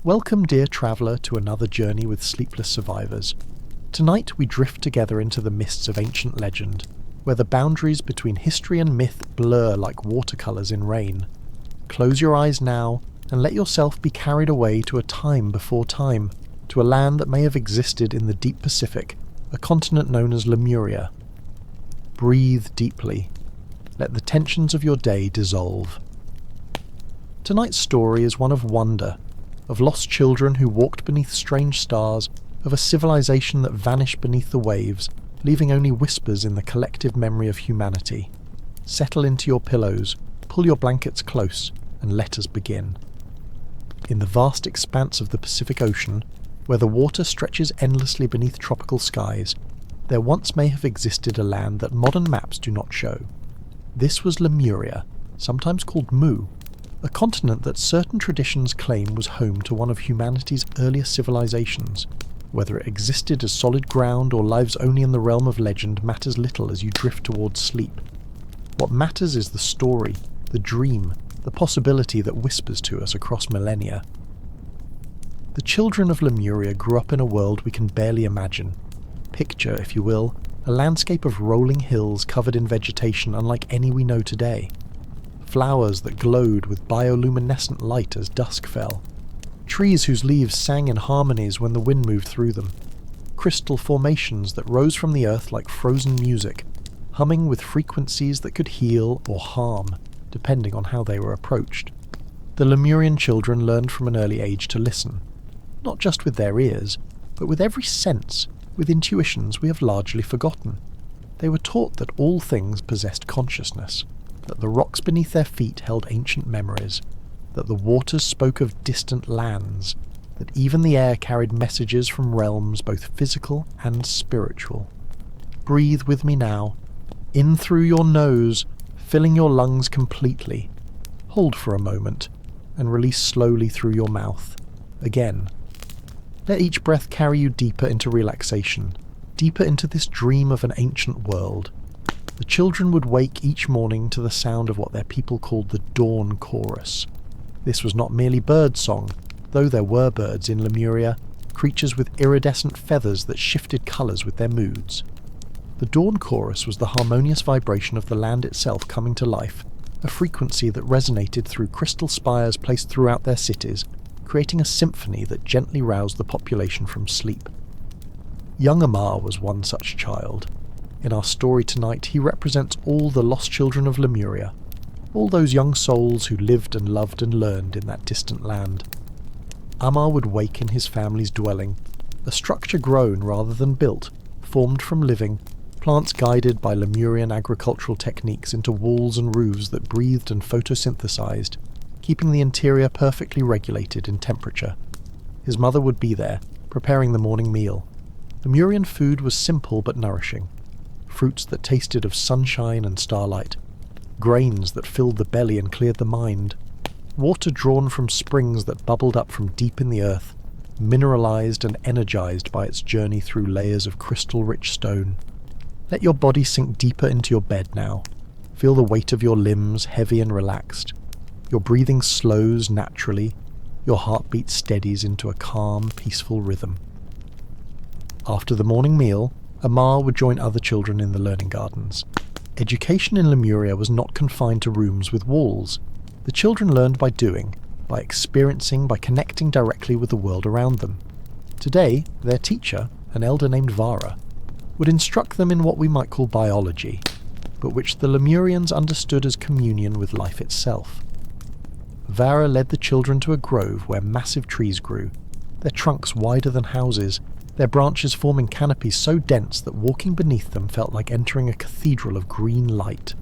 Welcome, dear traveller, to another journey with sleepless survivors. Tonight we drift together into the mists of ancient legend, where the boundaries between history and myth blur like watercolours in rain. Close your eyes now, and let yourself be carried away to a time before time, to a land that may have existed in the deep Pacific, a continent known as Lemuria. Breathe deeply. Let the tensions of your day dissolve. Tonight's story is one of wonder, of lost children who walked beneath strange stars, of a civilization that vanished beneath the waves, leaving only whispers in the collective memory of humanity. Settle into your pillows, pull your blankets close, and let us begin. In the vast expanse of the Pacific Ocean, where the water stretches endlessly beneath tropical skies, there once may have existed a land that modern maps do not show. This was Lemuria, sometimes called Mu, a continent that certain traditions claim was home to one of humanity's earliest civilizations. Whether it existed as solid ground or lives only in the realm of legend matters little as you drift towards sleep. What matters is the story, the dream, the possibility that whispers to us across millennia. The children of Lemuria grew up in a world we can barely imagine. Picture, if you will, a landscape of rolling hills covered in vegetation unlike any we know today. Flowers that glowed with bioluminescent light as dusk fell. Trees whose leaves sang in harmonies when the wind moved through them. Crystal formations that rose from the earth like frozen music, humming with frequencies that could heal or harm, depending on how they were approached. The Lemurian children learned from an early age to listen, not just with their ears, but with every sense, with intuitions we have largely forgotten. They were taught that all things possessed consciousness, that the rocks beneath their feet held ancient memories, that the waters spoke of distant lands, that even the air carried messages from realms both physical and spiritual. Breathe with me now, in through your nose, filling your lungs completely. Hold for a moment, and release slowly through your mouth. Again. Let each breath carry you deeper into relaxation, deeper into this dream of an ancient world. The children would wake each morning to the sound of what their people called the dawn chorus. This was not merely bird song, though there were birds in Lemuria, creatures with iridescent feathers that shifted colours with their moods. The dawn chorus was the harmonious vibration of the land itself coming to life, a frequency that resonated through crystal spires placed throughout their cities, creating a symphony that gently roused the population from sleep. Young Amar was one such child. In our story tonight, he represents all the lost children of Lemuria, all those young souls who lived and loved and learned in that distant land. Amar would wake in his family's dwelling, a structure grown rather than built, formed from living, plants guided by Lemurian agricultural techniques into walls and roofs that breathed and photosynthesized, keeping the interior perfectly regulated in temperature. His mother would be there, preparing the morning meal. Lemurian food was simple but nourishing. Fruits that tasted of sunshine and starlight, grains that filled the belly and cleared the mind, water drawn from springs that bubbled up from deep in the earth, mineralized and energized by its journey through layers of crystal-rich stone. Let your body sink deeper into your bed now. Feel the weight of your limbs heavy and relaxed. Your breathing slows naturally. Your heartbeat steadies into a calm, peaceful rhythm. After the morning meal, Amar would join other children in the learning gardens. Education in Lemuria was not confined to rooms with walls. The children learned by doing, by experiencing, by connecting directly with the world around them. Today, their teacher, an elder named Vara, would instruct them in what we might call biology, but which the Lemurians understood as communion with life itself. Vara led the children to a grove where massive trees grew, their trunks wider than houses, their branches forming canopies so dense that walking beneath them felt like entering a cathedral of green light.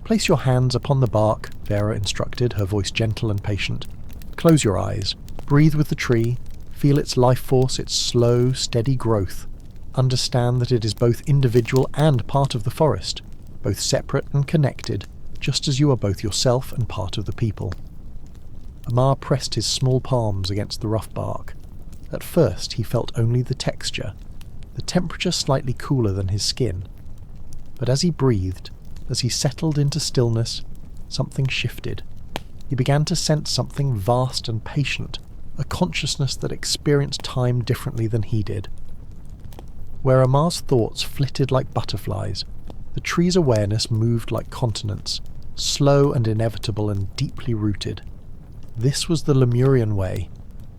Place your hands upon the bark, Vera instructed, her voice gentle and patient. Close your eyes, breathe with the tree, feel its life force, its slow, steady growth. Understand that it is both individual and part of the forest, both separate and connected, just as you are both yourself and part of the people. Amar pressed his small palms against the rough bark. At first he felt only the texture, the temperature slightly cooler than his skin. But as he breathed, as he settled into stillness, something shifted. He began to sense something vast and patient, a consciousness that experienced time differently than he did. Where Amar's thoughts flitted like butterflies, the tree's awareness moved like continents, slow and inevitable and deeply rooted. This was the Lemurian way.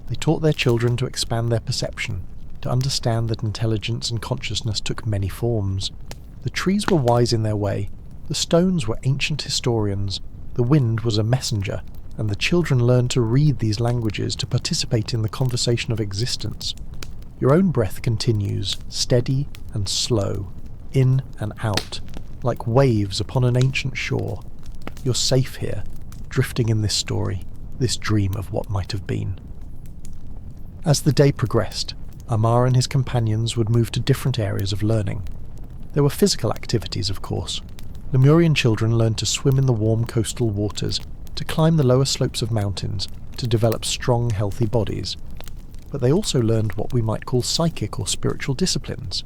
They taught their children to expand their perception, to understand that intelligence and consciousness took many forms. The trees were wise in their way, the stones were ancient historians, the wind was a messenger, and the children learned to read these languages to participate in the conversation of existence. Your own breath continues, steady and slow, in and out, like waves upon an ancient shore. You're safe here, drifting in this story, this dream of what might have been. As the day progressed, Amar and his companions would move to different areas of learning. There were physical activities, of course. Lemurian children learned to swim in the warm coastal waters, to climb the lower slopes of mountains, to develop strong, healthy bodies. But they also learned what we might call psychic or spiritual disciplines.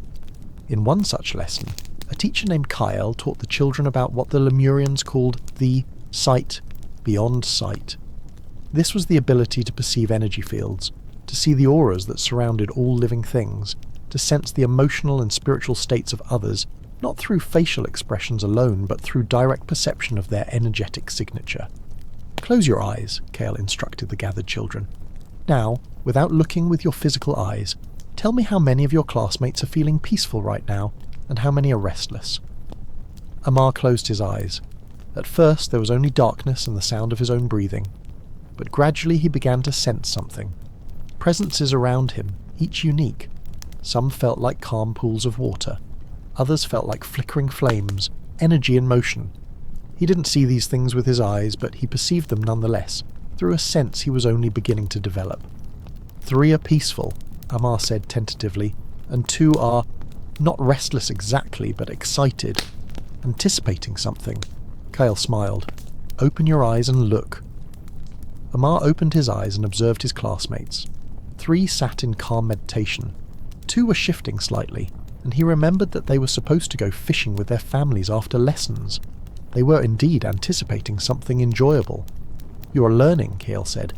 In one such lesson, a teacher named Kyle taught the children about what the Lemurians called the sight beyond sight. This was the ability to perceive energy fields, to see the auras that surrounded all living things, to sense the emotional and spiritual states of others, not through facial expressions alone, but through direct perception of their energetic signature. "Close your eyes," Kale instructed the gathered children. "Now, without looking with your physical eyes, tell me how many of your classmates are feeling peaceful right now, and how many are restless." Amar closed his eyes. At first there was only darkness and the sound of his own breathing, but gradually he began to sense something. Presences around him, each unique. Some felt like calm pools of water. Others felt like flickering flames, energy in motion. He didn't see these things with his eyes, but he perceived them nonetheless, through a sense he was only beginning to develop. 3 are peaceful, Amar said tentatively, and 2 are not restless exactly, but excited, anticipating something. Kyle smiled. "Open your eyes and look." Amar opened his eyes and observed his classmates. 3 sat in calm meditation. 2 were shifting slightly, and he remembered that they were supposed to go fishing with their families after lessons. They were indeed anticipating something enjoyable. "You are learning," Kale said.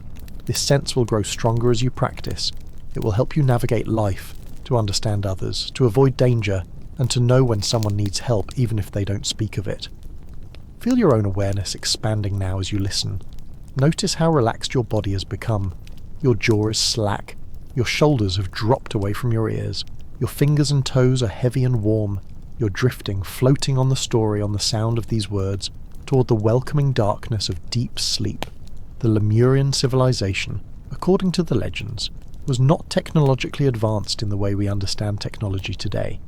"This sense will grow stronger as you practice. It will help you navigate life, to understand others, to avoid danger, and to know when someone needs help even if they don't speak of it. Feel your own awareness expanding now as you listen. Notice how relaxed your body has become. Your jaw is slack. Your shoulders have dropped away from your ears. Your fingers and toes are heavy and warm. You're drifting, floating on the story on the sound of these words, toward the welcoming darkness of deep sleep. The Lemurian civilization, according to the legends, was not technologically advanced in the way we understand technology today.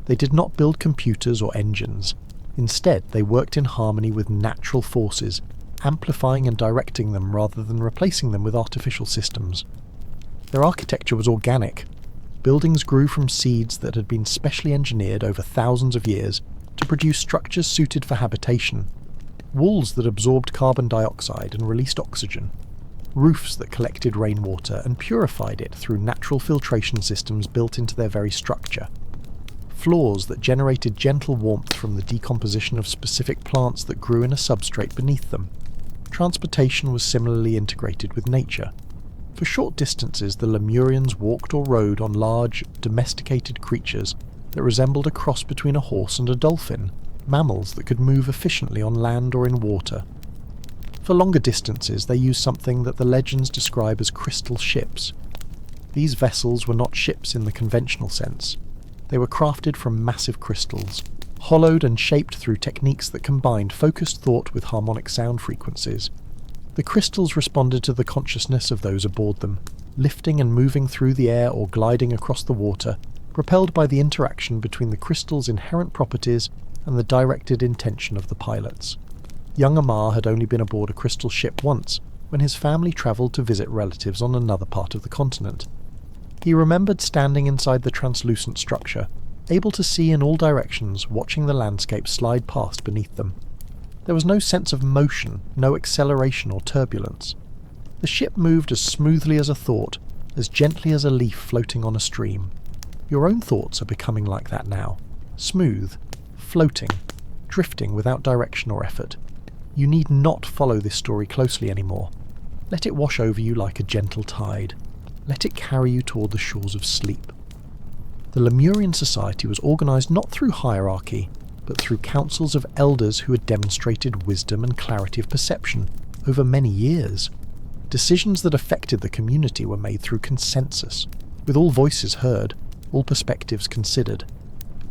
They did not build computers or engines. Instead, they worked in harmony with natural forces, amplifying and directing them rather than replacing them with artificial systems. Their architecture was organic. Buildings grew from seeds that had been specially engineered over thousands of years to produce structures suited for habitation, walls that absorbed carbon dioxide and released oxygen, roofs that collected rainwater and purified it through natural filtration systems built into their very structure, floors that generated gentle warmth from the decomposition of specific plants that grew in a substrate beneath them. Transportation was similarly integrated with nature. For short distances, the Lemurians walked or rode on large, domesticated creatures that resembled a cross between a horse and a dolphin, mammals that could move efficiently on land or in water. For longer distances, they used something that the legends describe as crystal ships. These vessels were not ships in the conventional sense. They were crafted from massive crystals, hollowed and shaped through techniques that combined focused thought with harmonic sound frequencies. The crystals responded to the consciousness of those aboard them, lifting and moving through the air or gliding across the water, propelled by the interaction between the crystal's inherent properties and the directed intention of the pilots. Young Amar had only been aboard a crystal ship once, when his family travelled to visit relatives on another part of the continent. He remembered standing inside the translucent structure, able to see in all directions, watching the landscape slide past beneath them. There was no sense of motion, no acceleration or turbulence. The ship moved as smoothly as a thought, as gently as a leaf floating on a stream. Your own thoughts are becoming like that now. Smooth, floating, drifting without direction or effort. You need not follow this story closely anymore. Let it wash over you like a gentle tide. Let it carry you toward the shores of sleep. The Lemurian society was organised not through hierarchy, but through councils of elders who had demonstrated wisdom and clarity of perception over many years. Decisions that affected the community were made through consensus, with all voices heard, all perspectives considered.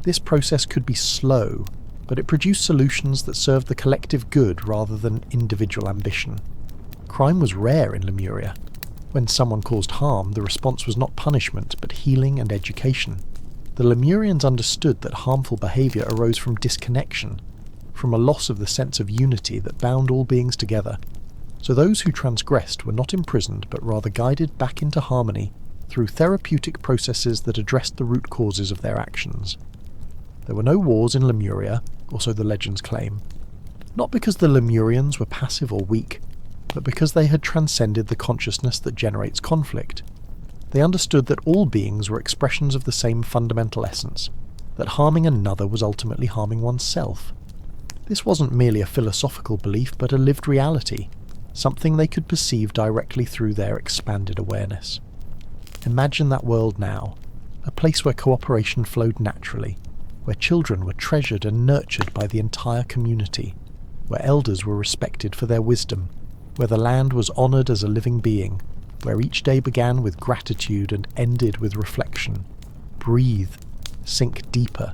This process could be slow, but it produced solutions that served the collective good rather than individual ambition. Crime was rare in Lemuria. When someone caused harm, the response was not punishment, but healing and education. The Lemurians understood that harmful behaviour arose from disconnection, from a loss of the sense of unity that bound all beings together. So those who transgressed were not imprisoned, but rather guided back into harmony through therapeutic processes that addressed the root causes of their actions. There were no wars in Lemuria, or so the legends claim. Not because the Lemurians were passive or weak, but because they had transcended the consciousness that generates conflict. They understood that all beings were expressions of the same fundamental essence, that harming another was ultimately harming oneself. This wasn't merely a philosophical belief, but a lived reality, something they could perceive directly through their expanded awareness. Imagine that world now, a place where cooperation flowed naturally, where children were treasured and nurtured by the entire community, where elders were respected for their wisdom, where the land was honoured as a living being, where each day began with gratitude and ended with reflection. Breathe. Sink deeper.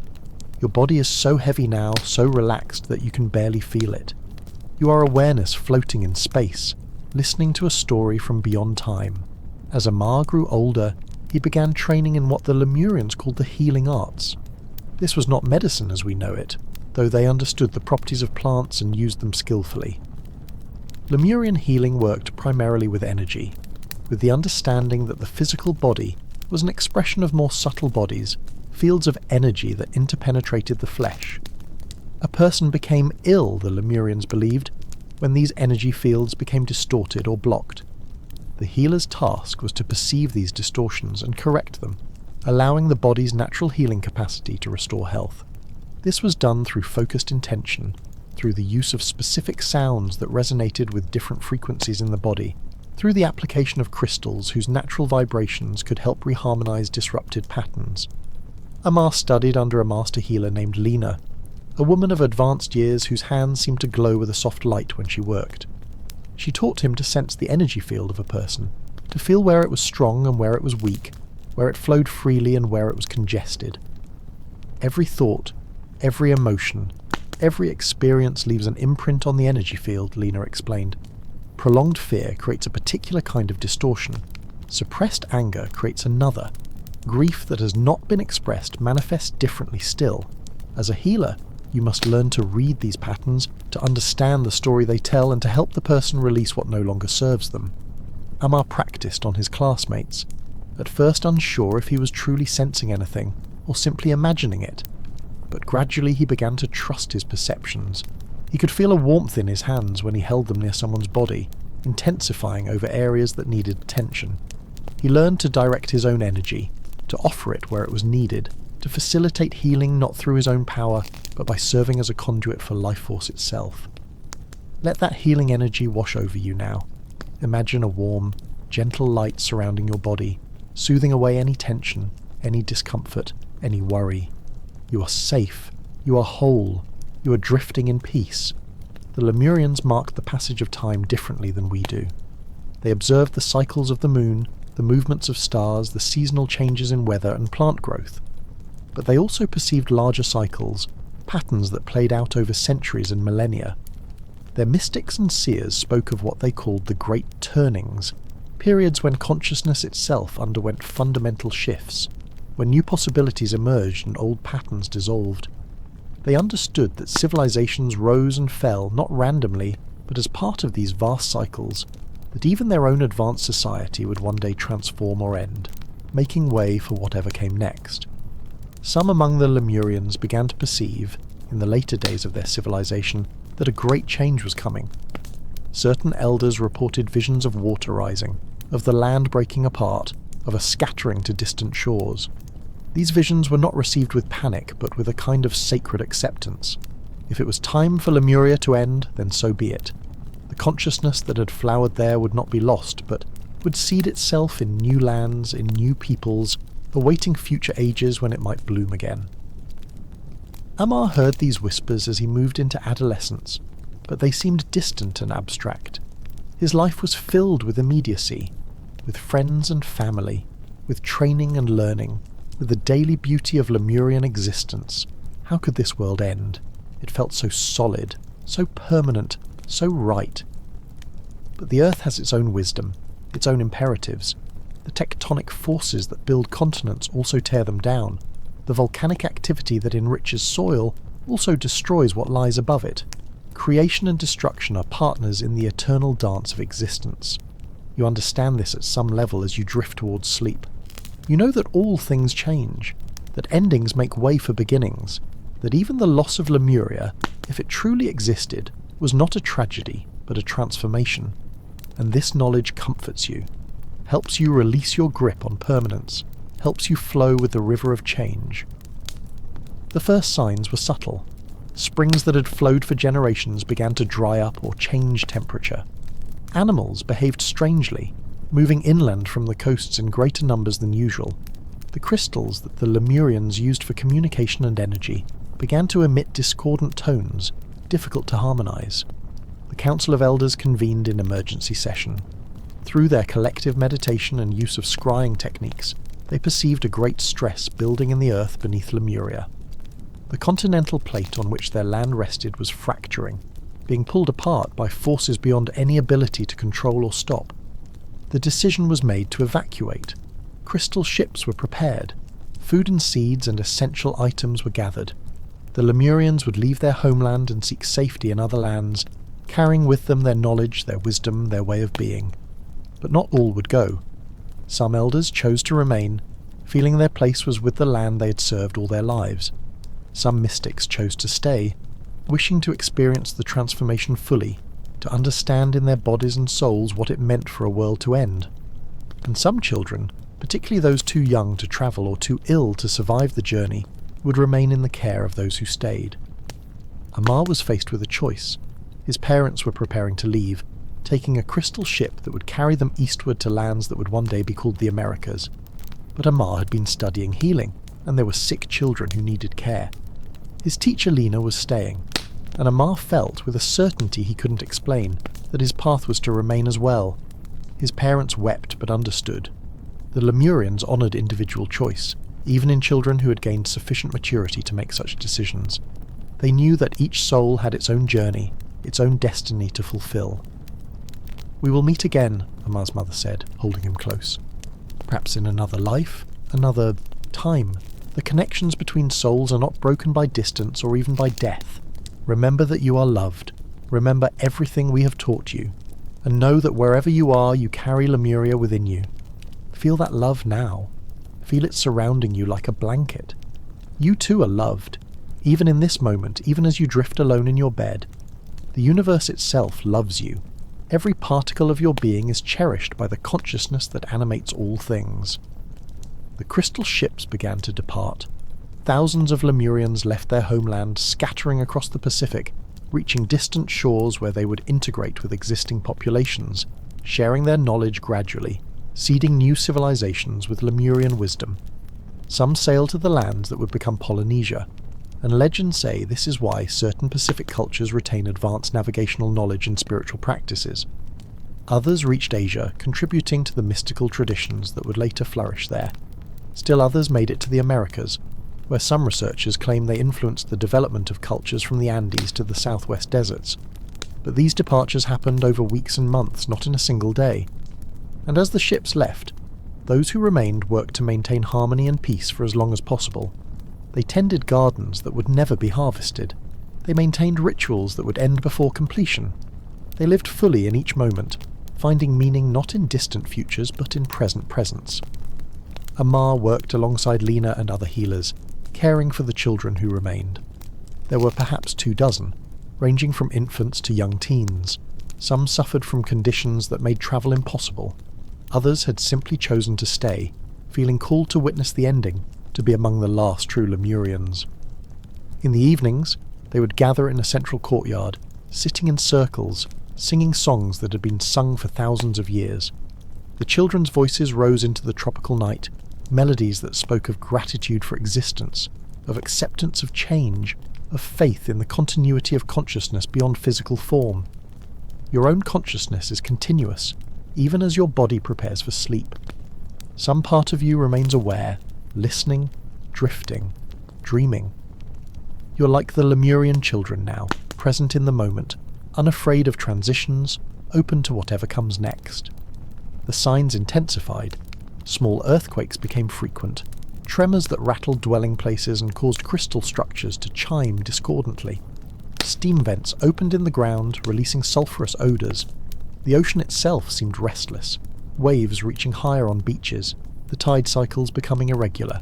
Your body is so heavy now, so relaxed that you can barely feel it. You are awareness floating in space, listening to a story from beyond time. As Amar grew older, he began training in what the Lemurians called the healing arts. This was not medicine as we know it, though they understood the properties of plants and used them skillfully. Lemurian healing worked primarily with energy, with the understanding that the physical body was an expression of more subtle bodies, fields of energy that interpenetrated the flesh. A person became ill, the Lemurians believed, when these energy fields became distorted or blocked. The healer's task was to perceive these distortions and correct them, allowing the body's natural healing capacity to restore health. This was done through focused intention, through the use of specific sounds that resonated with different frequencies in the body, through the application of crystals whose natural vibrations could help reharmonize disrupted patterns. Amar studied under a master healer named Lena, a woman of advanced years whose hands seemed to glow with a soft light when she worked. She taught him to sense the energy field of a person, to feel where it was strong and where it was weak, where it flowed freely and where it was congested. Every thought, every emotion, every experience leaves an imprint on the energy field, Lena explained. Prolonged fear creates a particular kind of distortion. Suppressed anger creates another. Grief that has not been expressed manifests differently still. As a healer, you must learn to read these patterns, to understand the story they tell, and to help the person release what no longer serves them. Amar practiced on his classmates, at first unsure if he was truly sensing anything, or simply imagining it. But gradually he began to trust his perceptions. He could feel a warmth in his hands when he held them near someone's body, intensifying over areas that needed attention. He learned to direct his own energy, to offer it where it was needed, to facilitate healing not through his own power, but by serving as a conduit for life force itself. Let that healing energy wash over you now. Imagine a warm, gentle light surrounding your body, soothing away any tension, any discomfort, any worry. You are safe. You are whole. You are drifting in peace. The Lemurians marked the passage of time differently than we do. They observed the cycles of the moon, the movements of stars, the seasonal changes in weather and plant growth. But they also perceived larger cycles, patterns that played out over centuries and millennia. Their mystics and seers spoke of what they called the Great Turnings, periods when consciousness itself underwent fundamental shifts, when new possibilities emerged and old patterns dissolved. They understood that civilizations rose and fell not randomly, but as part of these vast cycles, that even their own advanced society would one day transform or end, making way for whatever came next. Some among the Lemurians began to perceive, in the later days of their civilization, that a great change was coming. Certain elders reported visions of water rising, of the land breaking apart, of a scattering to distant shores. These visions were not received with panic, but with a kind of sacred acceptance. If it was time for Lemuria to end, then so be it. The The consciousness that had flowered there would not be lost, but would seed itself in new lands, in new peoples, awaiting future ages when it might bloom again. Amar heard these whispers as he moved into adolescence, but they seemed distant and abstract. His life was filled with immediacy, with friends and family, with training and learning, with the daily beauty of Lemurian existence. How could this world end? It felt so solid, so permanent, so right. But the Earth has its own wisdom, its own imperatives. The tectonic forces that build continents also tear them down. The volcanic activity that enriches soil also destroys what lies above it. Creation and destruction are partners in the eternal dance of existence. You understand this at some level as you drift towards sleep. You know that all things change, that endings make way for beginnings, that even the loss of Lemuria, if it truly existed, was not a tragedy, but a transformation. And this knowledge comforts you, helps you release your grip on permanence, helps you flow with the river of change. The first signs were subtle. Springs that had flowed for generations began to dry up or change temperature. Animals behaved strangely, moving inland from the coasts in greater numbers than usual. The crystals that the Lemurians used for communication and energy began to emit discordant tones, difficult to harmonize. The Council of Elders convened in emergency session. Through their collective meditation and use of scrying techniques, they perceived a great stress building in the earth beneath Lemuria. The continental plate on which their land rested was fracturing, being pulled apart by forces beyond any ability to control or stop. The decision was made to evacuate. Crystal ships were prepared. Food and seeds and essential items were gathered. The Lemurians would leave their homeland and seek safety in other lands, carrying with them their knowledge, their wisdom, their way of being. But not all would go. Some elders chose to remain, feeling their place was with the land they had served all their lives. Some mystics chose to stay, wishing to experience the transformation fully, to understand in their bodies and souls what it meant for a world to end. And some children, particularly those too young to travel or too ill to survive the journey, would remain in the care of those who stayed. Amar was faced with a choice. His parents were preparing to leave, taking a crystal ship that would carry them eastward to lands that would one day be called the Americas. But Amar had been studying healing, and there were sick children who needed care. His teacher Lena was staying, and Amar felt, with a certainty he couldn't explain, that his path was to remain as well. His parents wept but understood. The Lemurians honoured individual choice, even in children who had gained sufficient maturity to make such decisions. They knew that each soul had its own journey, its own destiny to fulfill. "We will meet again," Amar's mother said, holding him close. "Perhaps in another life, another time. The connections between souls are not broken by distance or even by death. Remember that you are loved. Remember everything we have taught you. And know that wherever you are, you carry Lemuria within you. Feel that love now. Feel it surrounding you like a blanket. You too are loved, even in this moment, even as you drift alone in your bed. The universe itself loves you. Every particle of your being is cherished by the consciousness that animates all things." The crystal ships began to depart. Thousands of Lemurians left their homeland, scattering across the Pacific, reaching distant shores where they would integrate with existing populations, sharing their knowledge gradually, seeding new civilizations with Lemurian wisdom. Some sailed to the lands that would become Polynesia, and legends say this is why certain Pacific cultures retain advanced navigational knowledge and spiritual practices. Others reached Asia, contributing to the mystical traditions that would later flourish there. Still others made it to the Americas, where some researchers claim they influenced the development of cultures from the Andes to the southwest deserts. But these departures happened over weeks and months, not in a single day. And as the ships left, those who remained worked to maintain harmony and peace for as long as possible. They tended gardens that would never be harvested. They maintained rituals that would end before completion. They lived fully in each moment, finding meaning not in distant futures but in present presence. Amar worked alongside Lena and other healers, caring for the children who remained. There were perhaps 24, ranging from infants to young teens. Some suffered from conditions that made travel impossible. Others had simply chosen to stay, feeling called to witness the ending, to be among the last true Lemurians. In the evenings, they would gather in a central courtyard, sitting in circles, singing songs that had been sung for thousands of years. The children's voices rose into the tropical night, melodies that spoke of gratitude for existence, of acceptance of change, of faith in the continuity of consciousness beyond physical form. Your own consciousness is continuous, even as your body prepares for sleep. Some part of you remains aware, listening, drifting, dreaming. You're like the Lemurian children now, present in the moment, unafraid of transitions, open to whatever comes next. The signs intensified. Small earthquakes became frequent, tremors that rattled dwelling places and caused crystal structures to chime discordantly. Steam vents opened in the ground, releasing sulphurous odours. The ocean itself seemed restless, waves reaching higher on beaches, the tide cycles becoming irregular.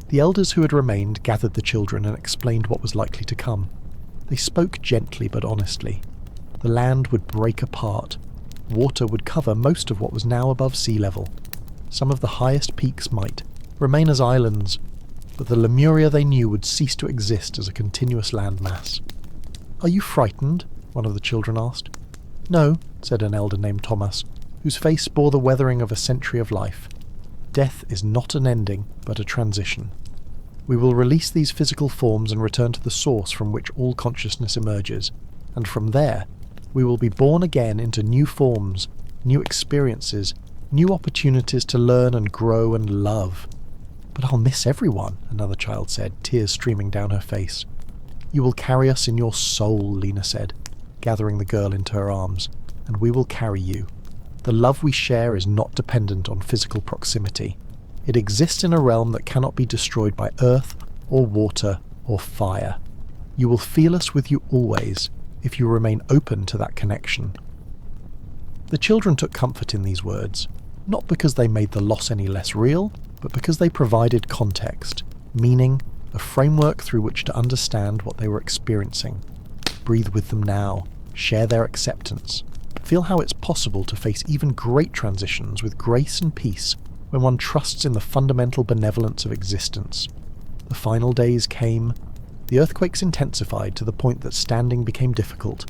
The elders who had remained gathered the children and explained what was likely to come. They spoke gently but honestly. The land would break apart. Water would cover most of what was now above sea level. Some of the highest peaks might remain as islands, but the Lemuria they knew would cease to exist as a continuous landmass. "Are you frightened?" one of the children asked. "No," said an elder named Thomas, whose face bore the weathering of a century of life. "Death is not an ending, but a transition. We will release these physical forms and return to the source from which all consciousness emerges, and from there, we will be born again into new forms, new experiences, new opportunities to learn and grow and love." "But I'll miss everyone," another child said, tears streaming down her face. "You will carry us in your soul," Lena said, gathering the girl into her arms, "and we will carry you. The love we share is not dependent on physical proximity. It exists in a realm that cannot be destroyed by earth, or water, or fire. You will feel us with you always, if you remain open to that connection." The children took comfort in these words, not because they made the loss any less real, but because they provided context, meaning, a framework through which to understand what they were experiencing. Breathe with them now, share their acceptance, feel how it's possible to face even great transitions with grace and peace when one trusts in the fundamental benevolence of existence. The final days came. The earthquakes intensified to the point that standing became difficult.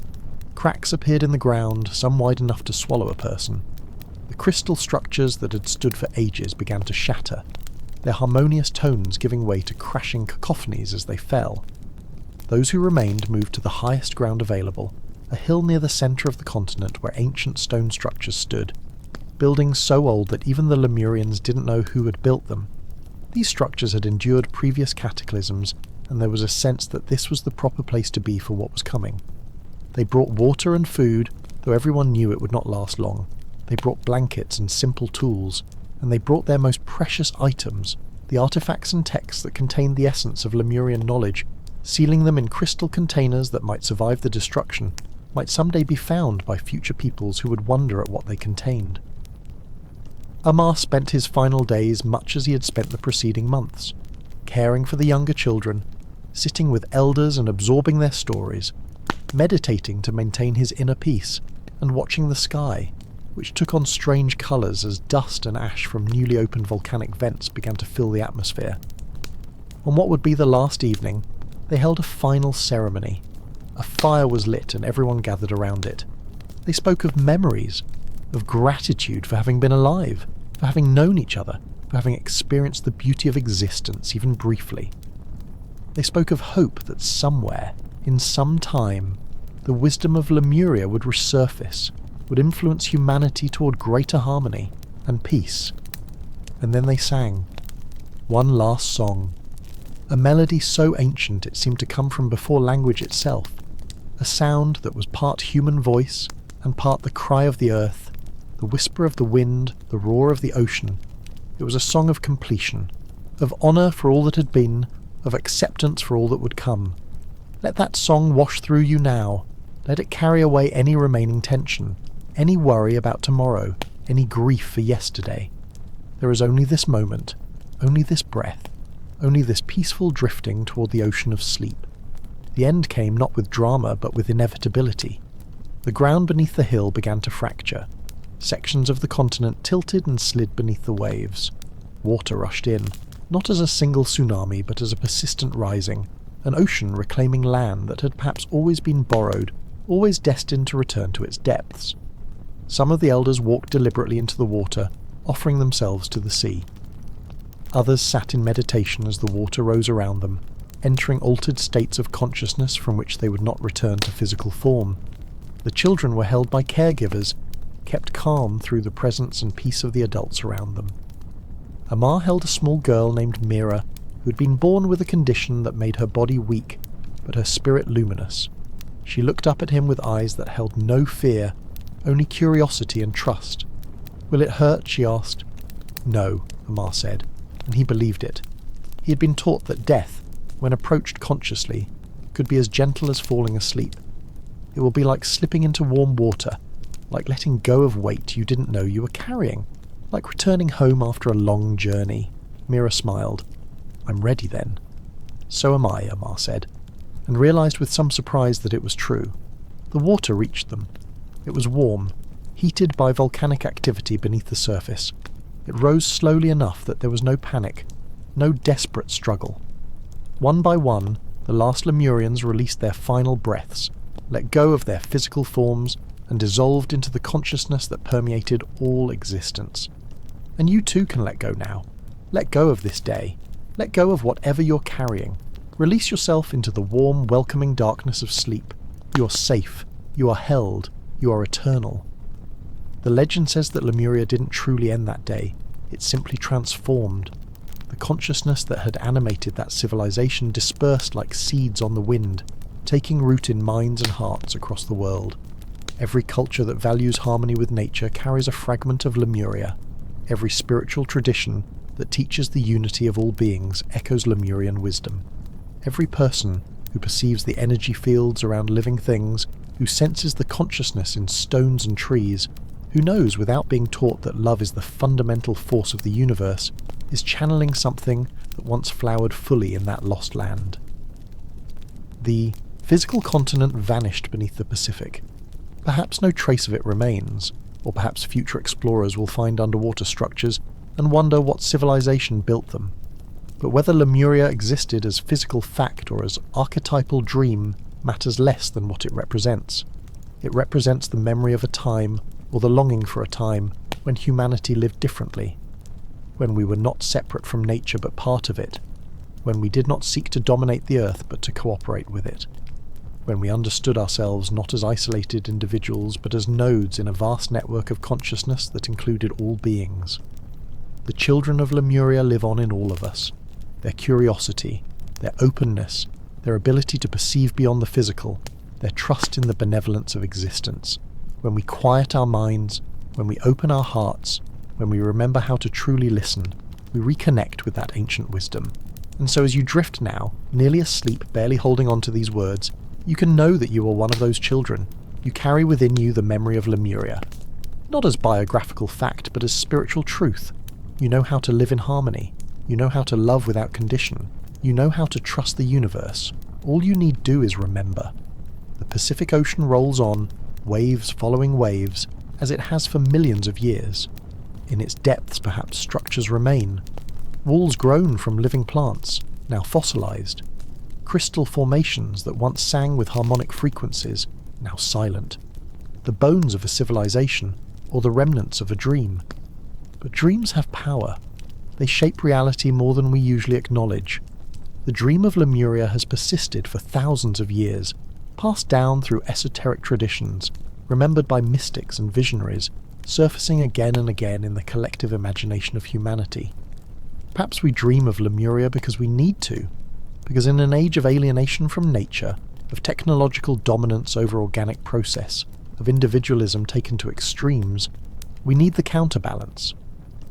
Cracks appeared in the ground, some wide enough to swallow a person. The crystal structures that had stood for ages began to shatter, their harmonious tones giving way to crashing cacophonies as they fell. Those who remained moved to the highest ground available, a hill near the centre of the continent where ancient stone structures stood, buildings so old that even the Lemurians didn't know who had built them. These structures had endured previous cataclysms, and there was a sense that this was the proper place to be for what was coming. They brought water and food, though everyone knew it would not last long. They brought blankets and simple tools, and they brought their most precious items, the artifacts and texts that contained the essence of Lemurian knowledge, sealing them in crystal containers that might survive the destruction, might someday be found by future peoples who would wonder at what they contained. Amar spent his final days much as he had spent the preceding months, caring for the younger children, sitting with elders and absorbing their stories, meditating to maintain his inner peace, and watching the sky, which took on strange colours as dust and ash from newly opened volcanic vents began to fill the atmosphere. On what would be the last evening, they held a final ceremony. A fire was lit and everyone gathered around it. They spoke of memories, of gratitude for having been alive, for having known each other, for having experienced the beauty of existence even briefly. They spoke of hope that somewhere, in some time, the wisdom of Lemuria would resurface, would influence humanity toward greater harmony and peace. And then they sang. One last song. A melody so ancient it seemed to come from before language itself. A sound that was part human voice and part the cry of the earth, the whisper of the wind, the roar of the ocean. It was a song of completion, of honour for all that had been, of acceptance for all that would come. Let that song wash through you now. Let it carry away any remaining tension, any worry about tomorrow, any grief for yesterday. There is only this moment, only this breath, only this peaceful drifting toward the ocean of sleep. The end came not with drama but with inevitability. The ground beneath the hill began to fracture. Sections of the continent tilted and slid beneath the waves. Water rushed in, not as a single tsunami but as a persistent rising, an ocean reclaiming land that had perhaps always been borrowed, always destined to return to its depths. Some of the elders walked deliberately into the water, offering themselves to the sea. Others sat in meditation as the water rose around them, entering altered states of consciousness from which they would not return to physical form. The children were held by caregivers, kept calm through the presence and peace of the adults around them. Amar held a small girl named Mira, who had been born with a condition that made her body weak, but her spirit luminous. She looked up at him with eyes that held no fear, only curiosity and trust. "Will it hurt?" she asked. "No," Amar said, and he believed it. He had been taught that death, when approached consciously, could be as gentle as falling asleep. It will be like slipping into warm water, like letting go of weight you didn't know you were carrying, like returning home after a long journey. Mira smiled. "I'm ready then." "So am I," Amar said, and realized with some surprise that it was true. The water reached them. It was warm, heated by volcanic activity beneath the surface. It rose slowly enough that there was no panic, no desperate struggle. One by one, the last Lemurians released their final breaths, let go of their physical forms, and dissolved into the consciousness that permeated all existence. And you too can let go now. Let go of this day. Let go of whatever you're carrying. Release yourself into the warm, welcoming darkness of sleep. You are safe. You are held. You are eternal. The legend says that Lemuria didn't truly end that day. It simply transformed. The consciousness that had animated that civilization dispersed like seeds on the wind, taking root in minds and hearts across the world. Every culture that values harmony with nature carries a fragment of Lemuria. Every spiritual tradition that teaches the unity of all beings echoes Lemurian wisdom. Every person who perceives the energy fields around living things, who senses the consciousness in stones and trees, who knows without being taught that love is the fundamental force of the universe, is channeling something that once flowered fully in that lost land. The physical continent vanished beneath the Pacific. Perhaps no trace of it remains, or perhaps future explorers will find underwater structures and wonder what civilization built them. But whether Lemuria existed as physical fact or as archetypal dream matters less than what it represents. It represents the memory of a time, or the longing for a time, when humanity lived differently, when we were not separate from nature but part of it, when we did not seek to dominate the earth but to cooperate with it, when we understood ourselves not as isolated individuals but as nodes in a vast network of consciousness that included all beings. The children of Lemuria live on in all of us. Their curiosity, their openness, their ability to perceive beyond the physical, their trust in the benevolence of existence. When we quiet our minds, when we open our hearts, when we remember how to truly listen, we reconnect with that ancient wisdom. And so as you drift now, nearly asleep, barely holding on to these words, you can know that you are one of those children. You carry within you the memory of Lemuria. Not as biographical fact, but as spiritual truth. You know how to live in harmony. You know how to love without condition. You know how to trust the universe. All you need do is remember. The Pacific Ocean rolls on, waves following waves, as it has for millions of years. In its depths perhaps structures remain. Walls grown from living plants, now fossilized. Crystal formations that once sang with harmonic frequencies, now silent. The bones of a civilization, or the remnants of a dream. But dreams have power. They shape reality more than we usually acknowledge. The dream of Lemuria has persisted for thousands of years, passed down through esoteric traditions, remembered by mystics and visionaries, surfacing again and again in the collective imagination of humanity. Perhaps we dream of Lemuria because we need to, because in an age of alienation from nature, of technological dominance over organic process, of individualism taken to extremes, we need the counterbalance.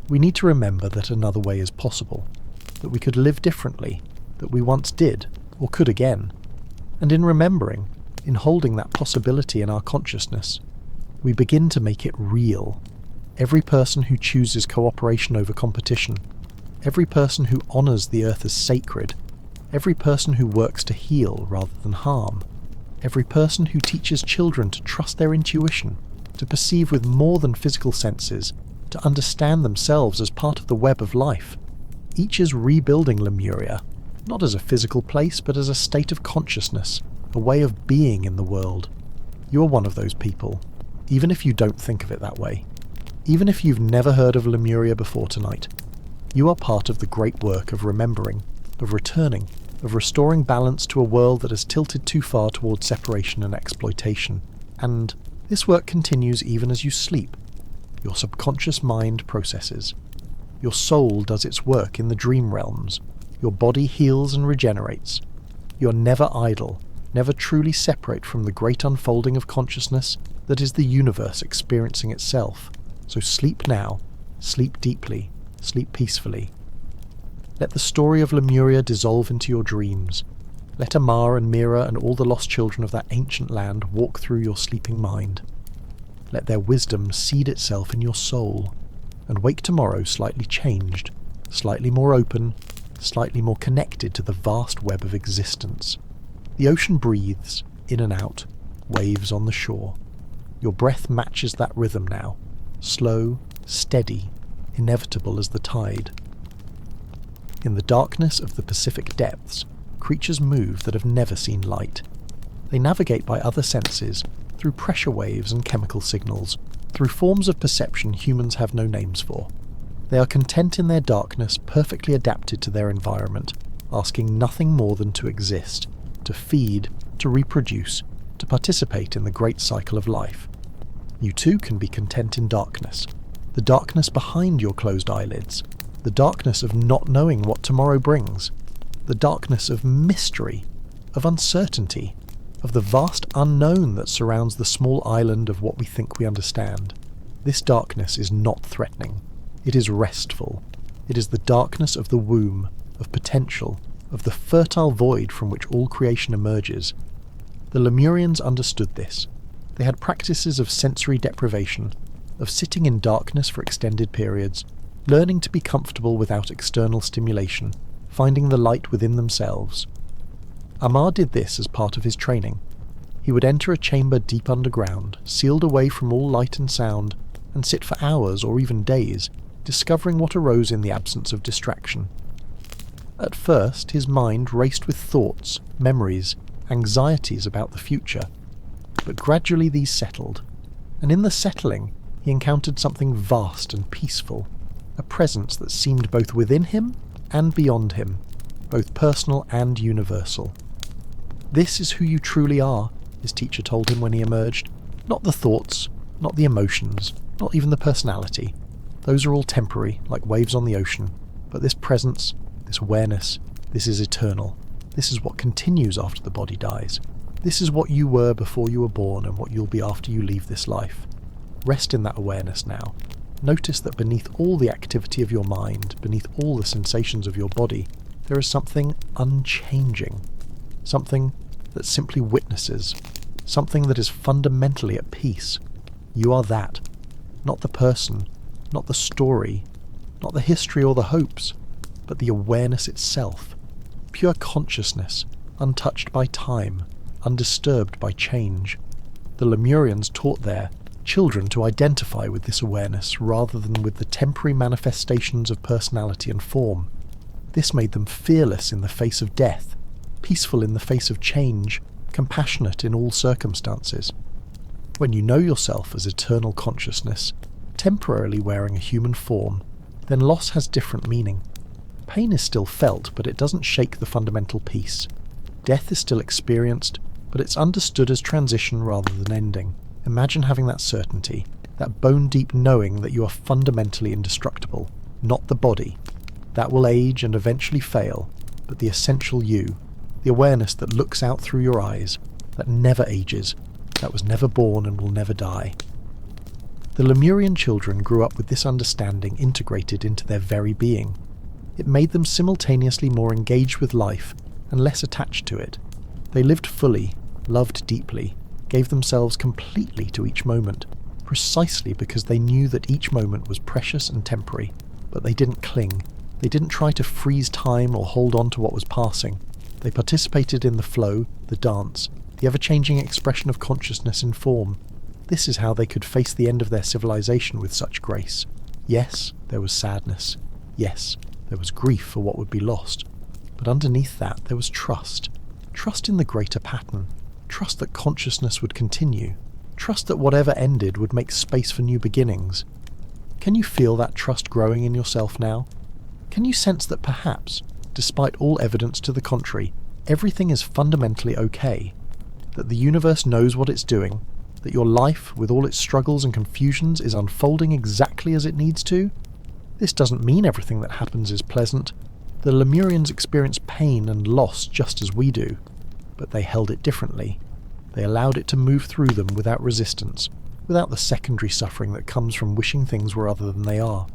We need to remember that another way is possible, that we could live differently, that we once did, or could again. And in remembering, in holding that possibility in our consciousness, we begin to make it real. Every person who chooses cooperation over competition, every person who honours the earth as sacred, every person who works to heal rather than harm, every person who teaches children to trust their intuition, to perceive with more than physical senses, to understand themselves as part of the web of life. Each is rebuilding Lemuria, not as a physical place but as a state of consciousness, a way of being in the world. You are one of those people, even if you don't think of it that way. Even if you've never heard of Lemuria before tonight, you are part of the great work of remembering, of returning, of restoring balance to a world that has tilted too far towards separation and exploitation. And this work continues even as you sleep. Your subconscious mind processes. Your soul does its work in the dream realms. Your body heals and regenerates. You are never idle, never truly separate from the great unfolding of consciousness that is the universe experiencing itself. So sleep now, sleep deeply, sleep peacefully. Let the story of Lemuria dissolve into your dreams. Let Amar and Mira and all the lost children of that ancient land walk through your sleeping mind. Let their wisdom seed itself in your soul, and wake tomorrow slightly changed, slightly more open, slightly more connected to the vast web of existence. The ocean breathes, in and out, waves on the shore. Your breath matches that rhythm now, slow, steady, inevitable as the tide. In the darkness of the Pacific depths, creatures move that have never seen light. They navigate by other senses, through pressure waves and chemical signals, through forms of perception humans have no names for. They are content in their darkness, perfectly adapted to their environment, asking nothing more than to exist, to feed, to reproduce, to participate in the great cycle of life. You too can be content in darkness, the darkness behind your closed eyelids, the darkness of not knowing what tomorrow brings, the darkness of mystery, of uncertainty, of the vast unknown that surrounds the small island of what we think we understand. This darkness is not threatening. It is restful. It is the darkness of the womb, of potential, of the fertile void from which all creation emerges. The Lemurians understood this. They had practices of sensory deprivation, of sitting in darkness for extended periods, learning to be comfortable without external stimulation, finding the light within themselves. Amar did this as part of his training. He would enter a chamber deep underground, sealed away from all light and sound, and sit for hours or even days, discovering what arose in the absence of distraction. At first, his mind raced with thoughts, memories, anxieties about the future, but gradually these settled, and in the settling he encountered something vast and peaceful, a presence that seemed both within him and beyond him, both personal and universal. This is who you truly are, his teacher told him when he emerged. Not the thoughts, not the emotions, not even the personality. Those are all temporary, like waves on the ocean. But this presence, this awareness, this is eternal. This is what continues after the body dies. This is what you were before you were born and what you'll be after you leave this life. Rest in that awareness now. Notice that beneath all the activity of your mind, beneath all the sensations of your body, there is something unchanging. Something that simply witnesses. Something that is fundamentally at peace. You are that. Not the person, not the story, not the history or the hopes, but the awareness itself. Pure consciousness, untouched by time, undisturbed by change. The Lemurians taught their children to identify with this awareness rather than with the temporary manifestations of personality and form. This made them fearless in the face of death, peaceful in the face of change, compassionate in all circumstances. When you know yourself as eternal consciousness, temporarily wearing a human form, then loss has different meaning. Pain is still felt, but it doesn't shake the fundamental peace. Death is still experienced, but it's understood as transition rather than ending. Imagine having that certainty, that bone-deep knowing that you are fundamentally indestructible, not the body. That will age and eventually fail, but the essential you, the awareness that looks out through your eyes, that never ages, that was never born and will never die. The Lemurian children grew up with this understanding integrated into their very being. It made them simultaneously more engaged with life and less attached to it. They lived fully, loved deeply, gave themselves completely to each moment, precisely because they knew that each moment was precious and temporary, but they didn't cling. They didn't try to freeze time or hold on to what was passing. They participated in the flow, the dance, the ever-changing expression of consciousness in form. This is how they could face the end of their civilization with such grace. Yes, there was sadness. Yes, there was grief for what would be lost. But underneath that, there was trust. Trust in the greater pattern. Trust that consciousness would continue. Trust that whatever ended would make space for new beginnings. Can you feel that trust growing in yourself now? Can you sense that perhaps, despite all evidence to the contrary, everything is fundamentally okay? That the universe knows what it's doing? That your life, with all its struggles and confusions, is unfolding exactly as it needs to? This doesn't mean everything that happens is pleasant. The Lemurians experience pain and loss just as we do, but they held it differently. They allowed it to move through them without resistance, without the secondary suffering that comes from wishing things were other than they are.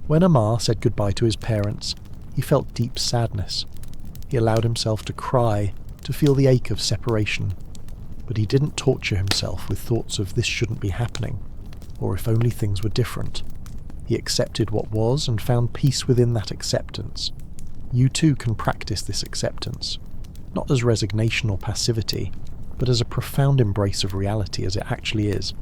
When Amar said goodbye to his parents, he felt deep sadness. He allowed himself to cry, to feel the ache of separation. But he didn't torture himself with thoughts of this shouldn't be happening, or if only things were different. He accepted what was and found peace within that acceptance. You too can practice this acceptance, not as resignation or passivity, but as a profound embrace of reality as it actually is.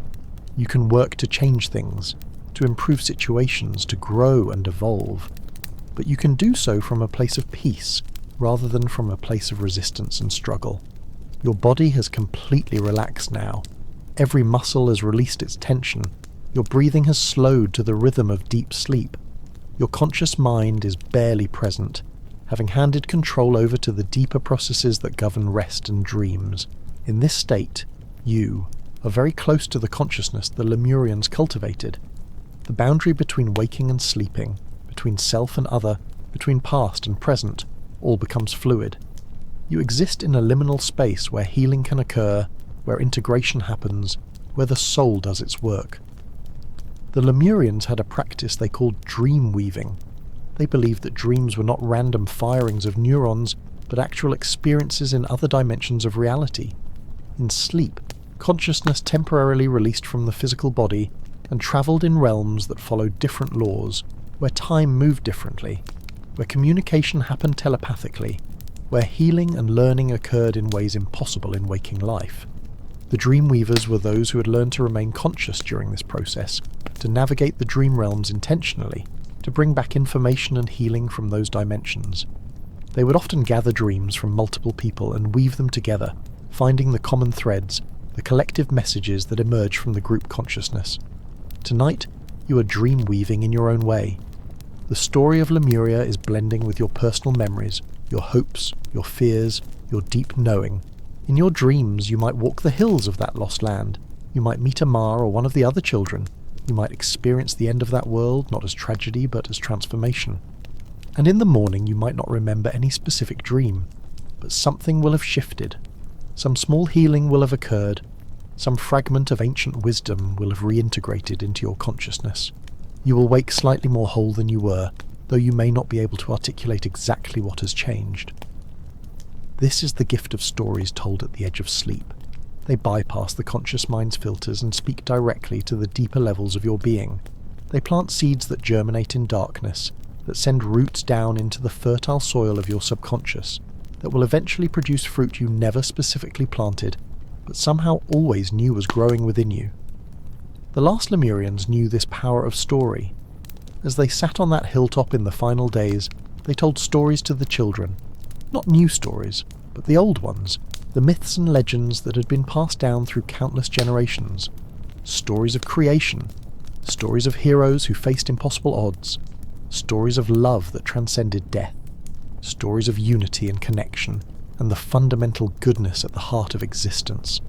You can work to change things, to improve situations, to grow and evolve. But you can do so from a place of peace, rather than from a place of resistance and struggle. Your body has completely relaxed now. Every muscle has released its tension. Your breathing has slowed to the rhythm of deep sleep. Your conscious mind is barely present, having handed control over to the deeper processes that govern rest and dreams. In this state, you are very close to the consciousness the Lemurians cultivated. The boundary between waking and sleeping, between self and other, between past and present, all becomes fluid. You exist in a liminal space where healing can occur, where integration happens, where the soul does its work. The Lemurians had a practice they called dream weaving. They believed that dreams were not random firings of neurons, but actual experiences in other dimensions of reality. In sleep, consciousness temporarily released from the physical body and travelled in realms that followed different laws, where time moved differently, where communication happened telepathically, where healing and learning occurred in ways impossible in waking life. The dream weavers were those who had learned to remain conscious during this process, to navigate the dream realms intentionally, to bring back information and healing from those dimensions. They would often gather dreams from multiple people and weave them together, finding the common threads, the collective messages that emerge from the group consciousness. Tonight, you are dream weaving in your own way. The story of Lemuria is blending with your personal memories, your hopes, your fears, your deep knowing. In your dreams, you might walk the hills of that lost land. You might meet Amar or one of the other children. You might experience the end of that world not as tragedy but as transformation. And in the morning you might not remember any specific dream, but something will have shifted. Some small healing will have occurred. Some fragment of ancient wisdom will have reintegrated into your consciousness. You will wake slightly more whole than you were, though you may not be able to articulate exactly what has changed. This is the gift of stories told at the edge of sleep. They bypass the conscious mind's filters and speak directly to the deeper levels of your being. They plant seeds that germinate in darkness, that send roots down into the fertile soil of your subconscious, that will eventually produce fruit you never specifically planted, but somehow always knew was growing within you. The last Lemurians knew this power of story. As they sat on that hilltop in the final days, they told stories to the children. Not new stories, but the old ones, the myths and legends that had been passed down through countless generations. Stories of creation, stories of heroes who faced impossible odds, stories of love that transcended death, stories of unity and connection, and the fundamental goodness at the heart of existence.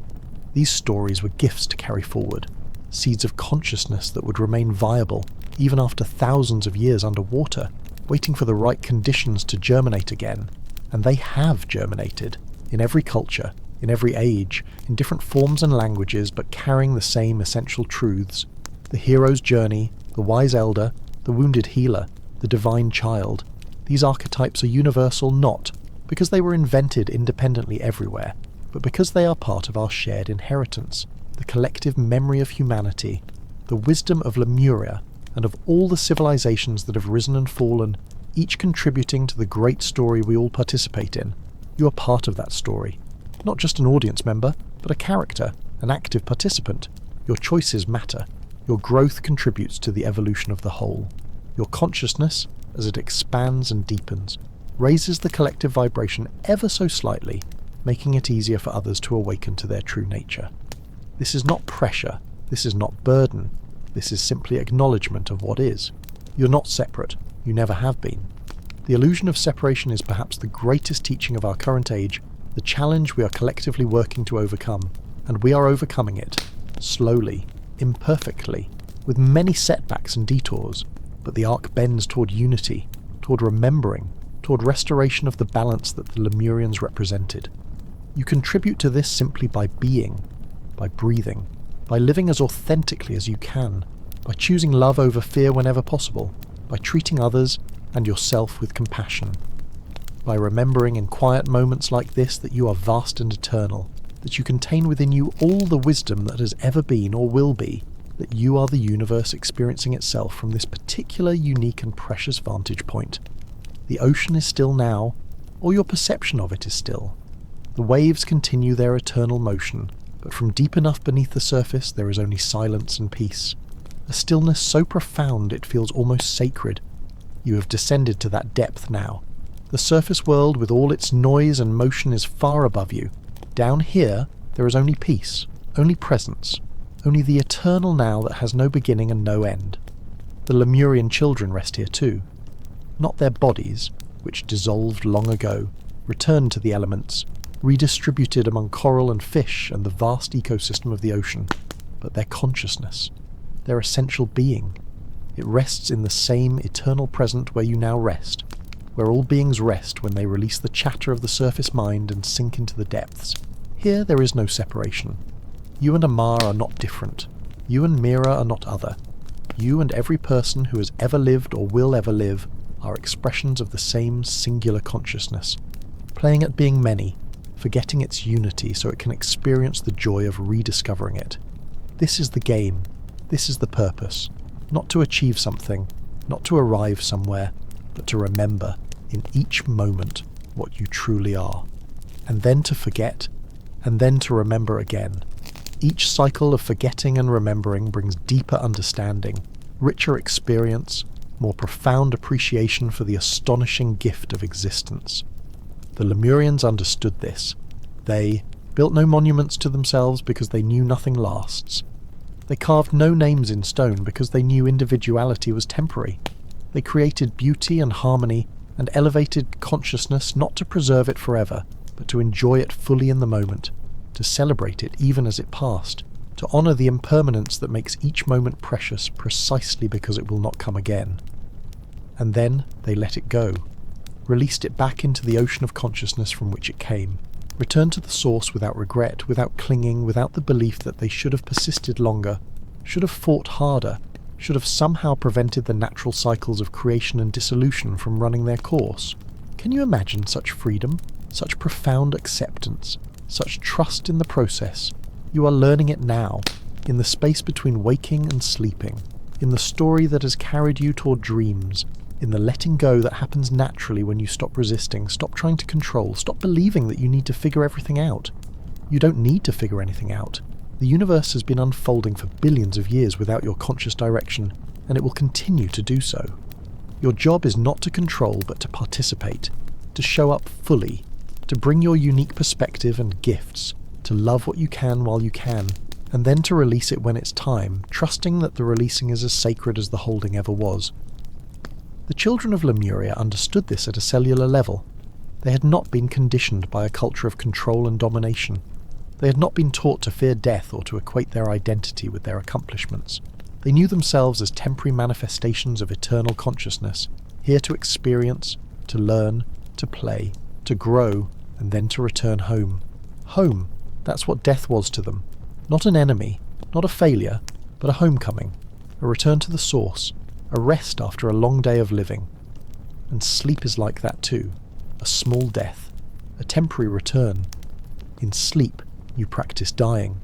These stories were gifts to carry forward, seeds of consciousness that would remain viable even after thousands of years underwater, waiting for the right conditions to germinate again. And they have germinated, in every culture, in every age, in different forms and languages, but carrying the same essential truths. The hero's journey, the wise elder, the wounded healer, the divine child. These archetypes are universal not because they were invented independently everywhere, but because they are part of our shared inheritance, the collective memory of humanity, the wisdom of Lemuria, and of all the civilizations that have risen and fallen, each contributing to the great story we all participate in. You are part of that story. Not just an audience member, but a character, an active participant. Your choices matter. Your growth contributes to the evolution of the whole. Your consciousness, as it expands and deepens, raises the collective vibration ever so slightly, making it easier for others to awaken to their true nature. This is not pressure, this is not burden, this is simply acknowledgement of what is. You're not separate, you never have been. The illusion of separation is perhaps the greatest teaching of our current age, the challenge we are collectively working to overcome, and we are overcoming it, slowly, imperfectly, with many setbacks and detours, but the arc bends toward unity, toward remembering, toward restoration of the balance that the Lemurians represented. You contribute to this simply by being, by breathing, by living as authentically as you can, by choosing love over fear whenever possible, by treating others and yourself with compassion, by remembering in quiet moments like this that you are vast and eternal, that you contain within you all the wisdom that has ever been or will be, that you are the universe experiencing itself from this particular unique and precious vantage point. The ocean is still now, or your perception of it is still. The waves continue their eternal motion, but from deep enough beneath the surface there is only silence and peace. A stillness so profound it feels almost sacred. You have descended to that depth now. The surface world with all its noise and motion is far above you. Down here there is only peace, only presence, only the eternal now that has no beginning and no end. The Lemurian children rest here too. Not their bodies, which dissolved long ago, returned to the elements, redistributed among coral and fish and the vast ecosystem of the ocean, but their consciousness, their essential being. It rests in the same eternal present where you now rest, where all beings rest when they release the chatter of the surface mind and sink into the depths. Here there is no separation. You and Amar are not different. You and Mira are not other. You and every person who has ever lived or will ever live are expressions of the same singular consciousness, playing at being many, forgetting its unity so it can experience the joy of rediscovering it. This is the game. This is the purpose. Not to achieve something, not to arrive somewhere, but to remember, in each moment, what you truly are. And then to forget, and then to remember again. Each cycle of forgetting and remembering brings deeper understanding, richer experience, more profound appreciation for the astonishing gift of existence. The Lemurians understood this. They built no monuments to themselves because they knew nothing lasts. They carved no names in stone because they knew individuality was temporary. They created beauty and harmony and elevated consciousness not to preserve it forever, but to enjoy it fully in the moment, to celebrate it even as it passed, to honour the impermanence that makes each moment precious precisely because it will not come again. And then they let it go, released it back into the ocean of consciousness from which it came, returned to the source without regret, without clinging, without the belief that they should have persisted longer, should have fought harder, should have somehow prevented the natural cycles of creation and dissolution from running their course. Can you imagine such freedom, such profound acceptance, such trust in the process? You are learning it now, in the space between waking and sleeping, in the story that has carried you toward dreams, in the letting go that happens naturally when you stop resisting, stop trying to control, stop believing that you need to figure everything out. You don't need to figure anything out. The universe has been unfolding for billions of years without your conscious direction, and it will continue to do so. Your job is not to control but to participate, to show up fully, to bring your unique perspective and gifts, to love what you can while you can, and then to release it when it's time, trusting that the releasing is as sacred as the holding ever was. The children of Lemuria understood this at a cellular level. They had not been conditioned by a culture of control and domination. They had not been taught to fear death or to equate their identity with their accomplishments. They knew themselves as temporary manifestations of eternal consciousness, here to experience, to learn, to play, to grow, and then to return home. Home, that's what death was to them. Not an enemy, not a failure, but a homecoming, a return to the source, a rest after a long day of living. And sleep is like that too, a small death, a temporary return. In sleep, you practice dying.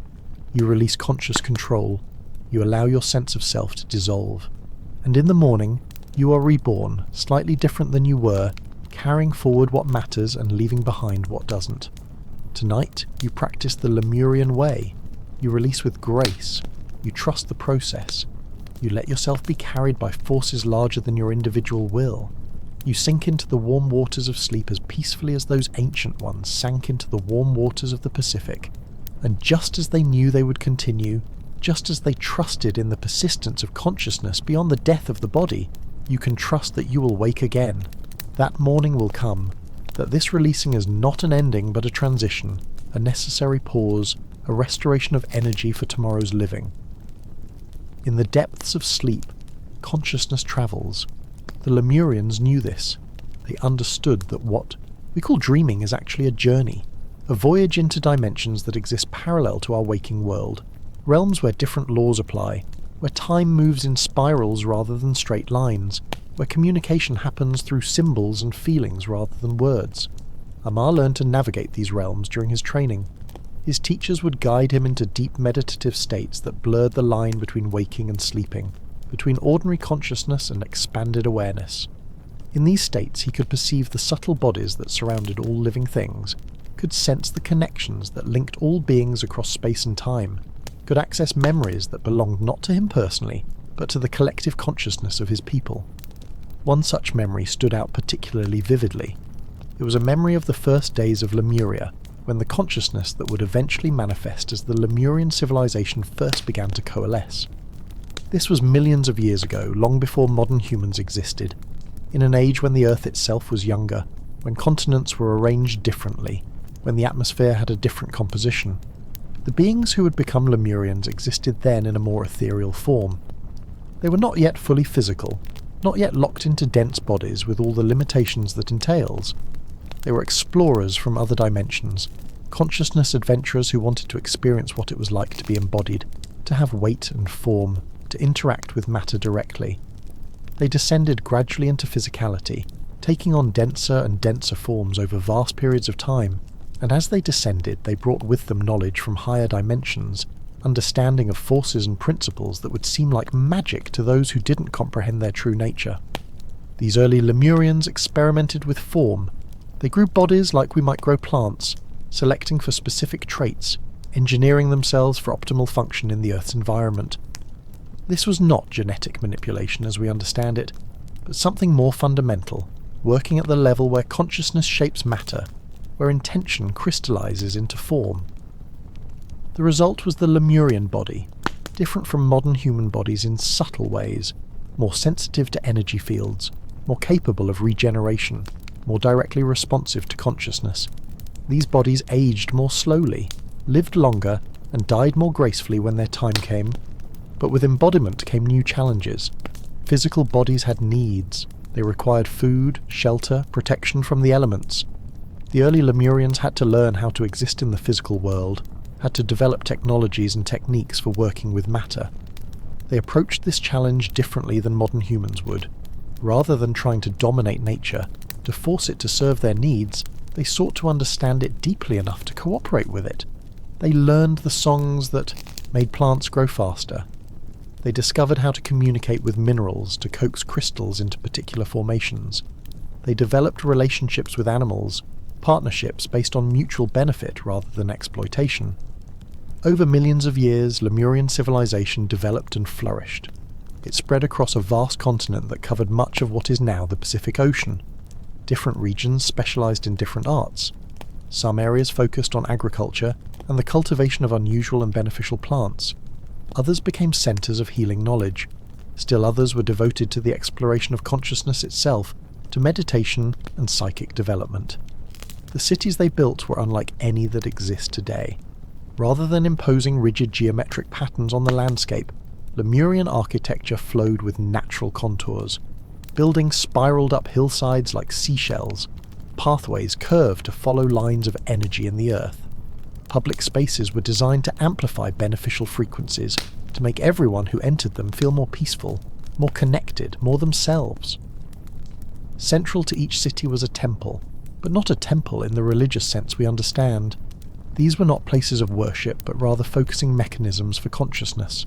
You release conscious control. You allow your sense of self to dissolve. And in the morning, you are reborn, slightly different than you were, carrying forward what matters and leaving behind what doesn't. Tonight, you practice the Lemurian way. You release with grace. You trust the process. You let yourself be carried by forces larger than your individual will. You sink into the warm waters of sleep as peacefully as those ancient ones sank into the warm waters of the Pacific, and just as they knew they would continue, just as they trusted in the persistence of consciousness beyond the death of the body, you can trust that you will wake again. That morning will come, that this releasing is not an ending but a transition, a necessary pause, a restoration of energy for tomorrow's living. In the depths of sleep, consciousness travels. The Lemurians knew this. They understood that what we call dreaming is actually a journey, a voyage into dimensions that exist parallel to our waking world, realms where different laws apply, where time moves in spirals rather than straight lines, where communication happens through symbols and feelings rather than words. Amar learned to navigate these realms during his training. His teachers would guide him into deep meditative states that blurred the line between waking and sleeping, between ordinary consciousness and expanded awareness. In these states he could perceive the subtle bodies that surrounded all living things, could sense the connections that linked all beings across space and time, could access memories that belonged not to him personally, but to the collective consciousness of his people. One such memory stood out particularly vividly. It was a memory of the first days of Lemuria, when the consciousness that would eventually manifest as the Lemurian civilization first began to coalesce. This was millions of years ago, long before modern humans existed, in an age when the Earth itself was younger, when continents were arranged differently, when the atmosphere had a different composition. The beings who would become Lemurians existed then in a more ethereal form. They were not yet fully physical, not yet locked into dense bodies with all the limitations that entails. They were explorers from other dimensions, consciousness adventurers who wanted to experience what it was like to be embodied, to have weight and form, to interact with matter directly. They descended gradually into physicality, taking on denser and denser forms over vast periods of time, and as they descended they brought with them knowledge from higher dimensions, understanding of forces and principles that would seem like magic to those who didn't comprehend their true nature. These early Lemurians experimented with form. They grew bodies like we might grow plants, selecting for specific traits, engineering themselves for optimal function in the Earth's environment. This was not genetic manipulation as we understand it, but something more fundamental, working at the level where consciousness shapes matter, where intention crystallizes into form. The result was the Lemurian body, different from modern human bodies in subtle ways, more sensitive to energy fields, more capable of regeneration, more directly responsive to consciousness. These bodies aged more slowly, lived longer, and died more gracefully when their time came. But with embodiment came new challenges. Physical bodies had needs. They required food, shelter, protection from the elements. The early Lemurians had to learn how to exist in the physical world, had to develop technologies and techniques for working with matter. They approached this challenge differently than modern humans would. Rather than trying to dominate nature, to force it to serve their needs, they sought to understand it deeply enough to cooperate with it. They learned the songs that made plants grow faster. They discovered how to communicate with minerals to coax crystals into particular formations. They developed relationships with animals, partnerships based on mutual benefit rather than exploitation. Over millions of years, Lemurian civilization developed and flourished. It spread across a vast continent that covered much of what is now the Pacific Ocean. Different regions specialized in different arts. Some areas focused on agriculture and the cultivation of unusual and beneficial plants. Others became centers of healing knowledge. Still others were devoted to the exploration of consciousness itself, to meditation and psychic development. The cities they built were unlike any that exist today. Rather than imposing rigid geometric patterns on the landscape, Lemurian architecture flowed with natural contours. Buildings spiraled up hillsides like seashells. Pathways curved to follow lines of energy in the earth. Public spaces were designed to amplify beneficial frequencies, to make everyone who entered them feel more peaceful, more connected, more themselves. Central to each city was a temple, but not a temple in the religious sense we understand. These were not places of worship, but rather focusing mechanisms for consciousness.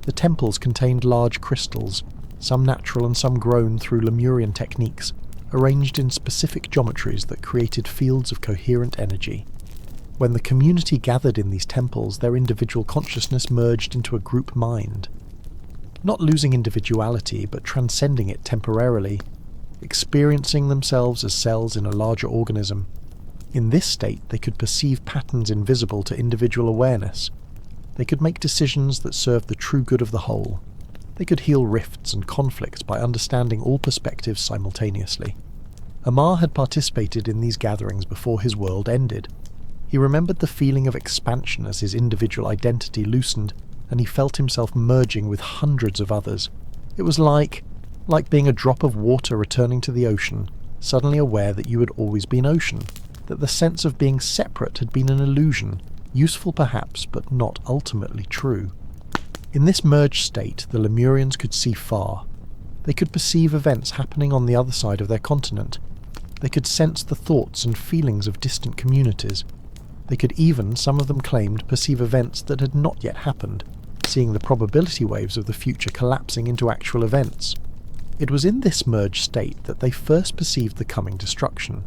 The temples contained large crystals, some natural and some grown through Lemurian techniques, arranged in specific geometries that created fields of coherent energy. When the community gathered in these temples, their individual consciousness merged into a group mind. Not losing individuality, but transcending it temporarily. experiencing themselves as cells in a larger organism. In this state, they could perceive patterns invisible to individual awareness. They could make decisions that served the true good of the whole. They could heal rifts and conflicts by understanding all perspectives simultaneously. Amar had participated in these gatherings before his world ended. He remembered the feeling of expansion as his individual identity loosened, and he felt himself merging with hundreds of others. It was like being a drop of water returning to the ocean, suddenly aware that you had always been ocean, that the sense of being separate had been an illusion, useful perhaps, but not ultimately true. In this merged state, the Lemurians could see far. They could perceive events happening on the other side of their continent. They could sense the thoughts and feelings of distant communities. They could even, some of them claimed, perceive events that had not yet happened, seeing the probability waves of the future collapsing into actual events. It was in this merged state that they first perceived the coming destruction.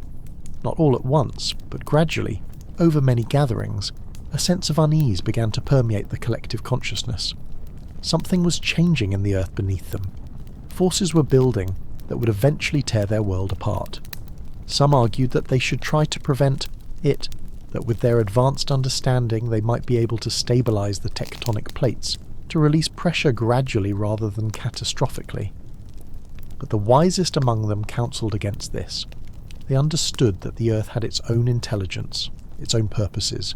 Not all at once, but gradually, over many gatherings, a sense of unease began to permeate the collective consciousness. Something was changing in the earth beneath them. Forces were building that would eventually tear their world apart. Some argued that they should try to prevent it, that with their advanced understanding they might be able to stabilize the tectonic plates, to release pressure gradually rather than catastrophically. But the wisest among them counselled against this. They understood that the Earth had its own intelligence, its own purposes.